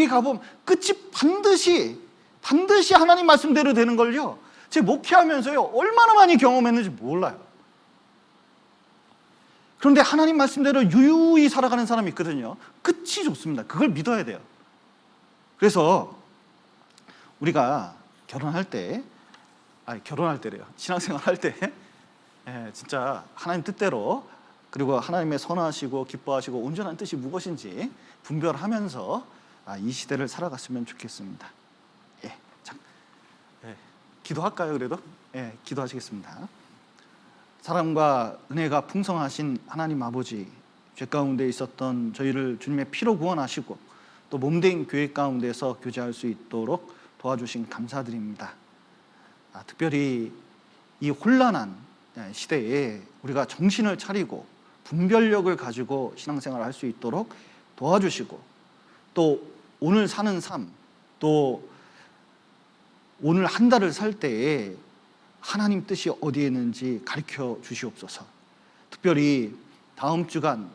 가보면 끝이 반드시 하나님 말씀대로 되는 걸요, 제 목회하면서요 얼마나 많이 경험했는지 몰라요. 그런데 하나님 말씀대로 유유히 살아가는 사람이 있거든요. 끝이 좋습니다. 그걸 믿어야 돼요. 그래서 우리가 결혼할 때래요. 신앙생활 할 때 진짜 하나님 뜻대로, 그리고 하나님의 선하시고 기뻐하시고 온전한 뜻이 무엇인지 분별하면서 이 시대를 살아갔으면 좋겠습니다. 기도할까요? 그래도 기도하시겠습니다. 사랑과 은혜가 풍성하신 하나님 아버지, 죄 가운데 있었던 저희를 주님의 피로 구원하시고 또 몸된 교회 가운데서 교제할 수 있도록 도와주신 감사드립니다. 특별히 이 혼란한 시대에 우리가 정신을 차리고 분별력을 가지고 신앙생활을 할 수 있도록 도와주시고, 또 오늘 사는 삶, 또 오늘 한 달을 살 때에 하나님 뜻이 어디에 있는지 가르쳐 주시옵소서. 특별히 다음 주간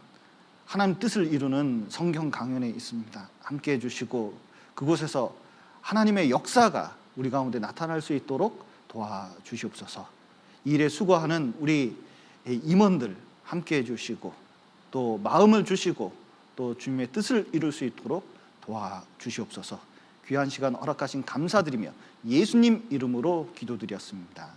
하나님 뜻을 이루는 성경 강연에 있습니다. 함께 해주시고 그곳에서 하나님의 역사가 우리 가운데 나타날 수 있도록 도와주시옵소서. 이 일에 수고하는 우리 임원들 함께 해주시고 또 마음을 주시고 또 주님의 뜻을 이룰 수 있도록 도와주시옵소서. 귀한 시간 허락하신 감사드리며 예수님 이름으로 기도드렸습니다.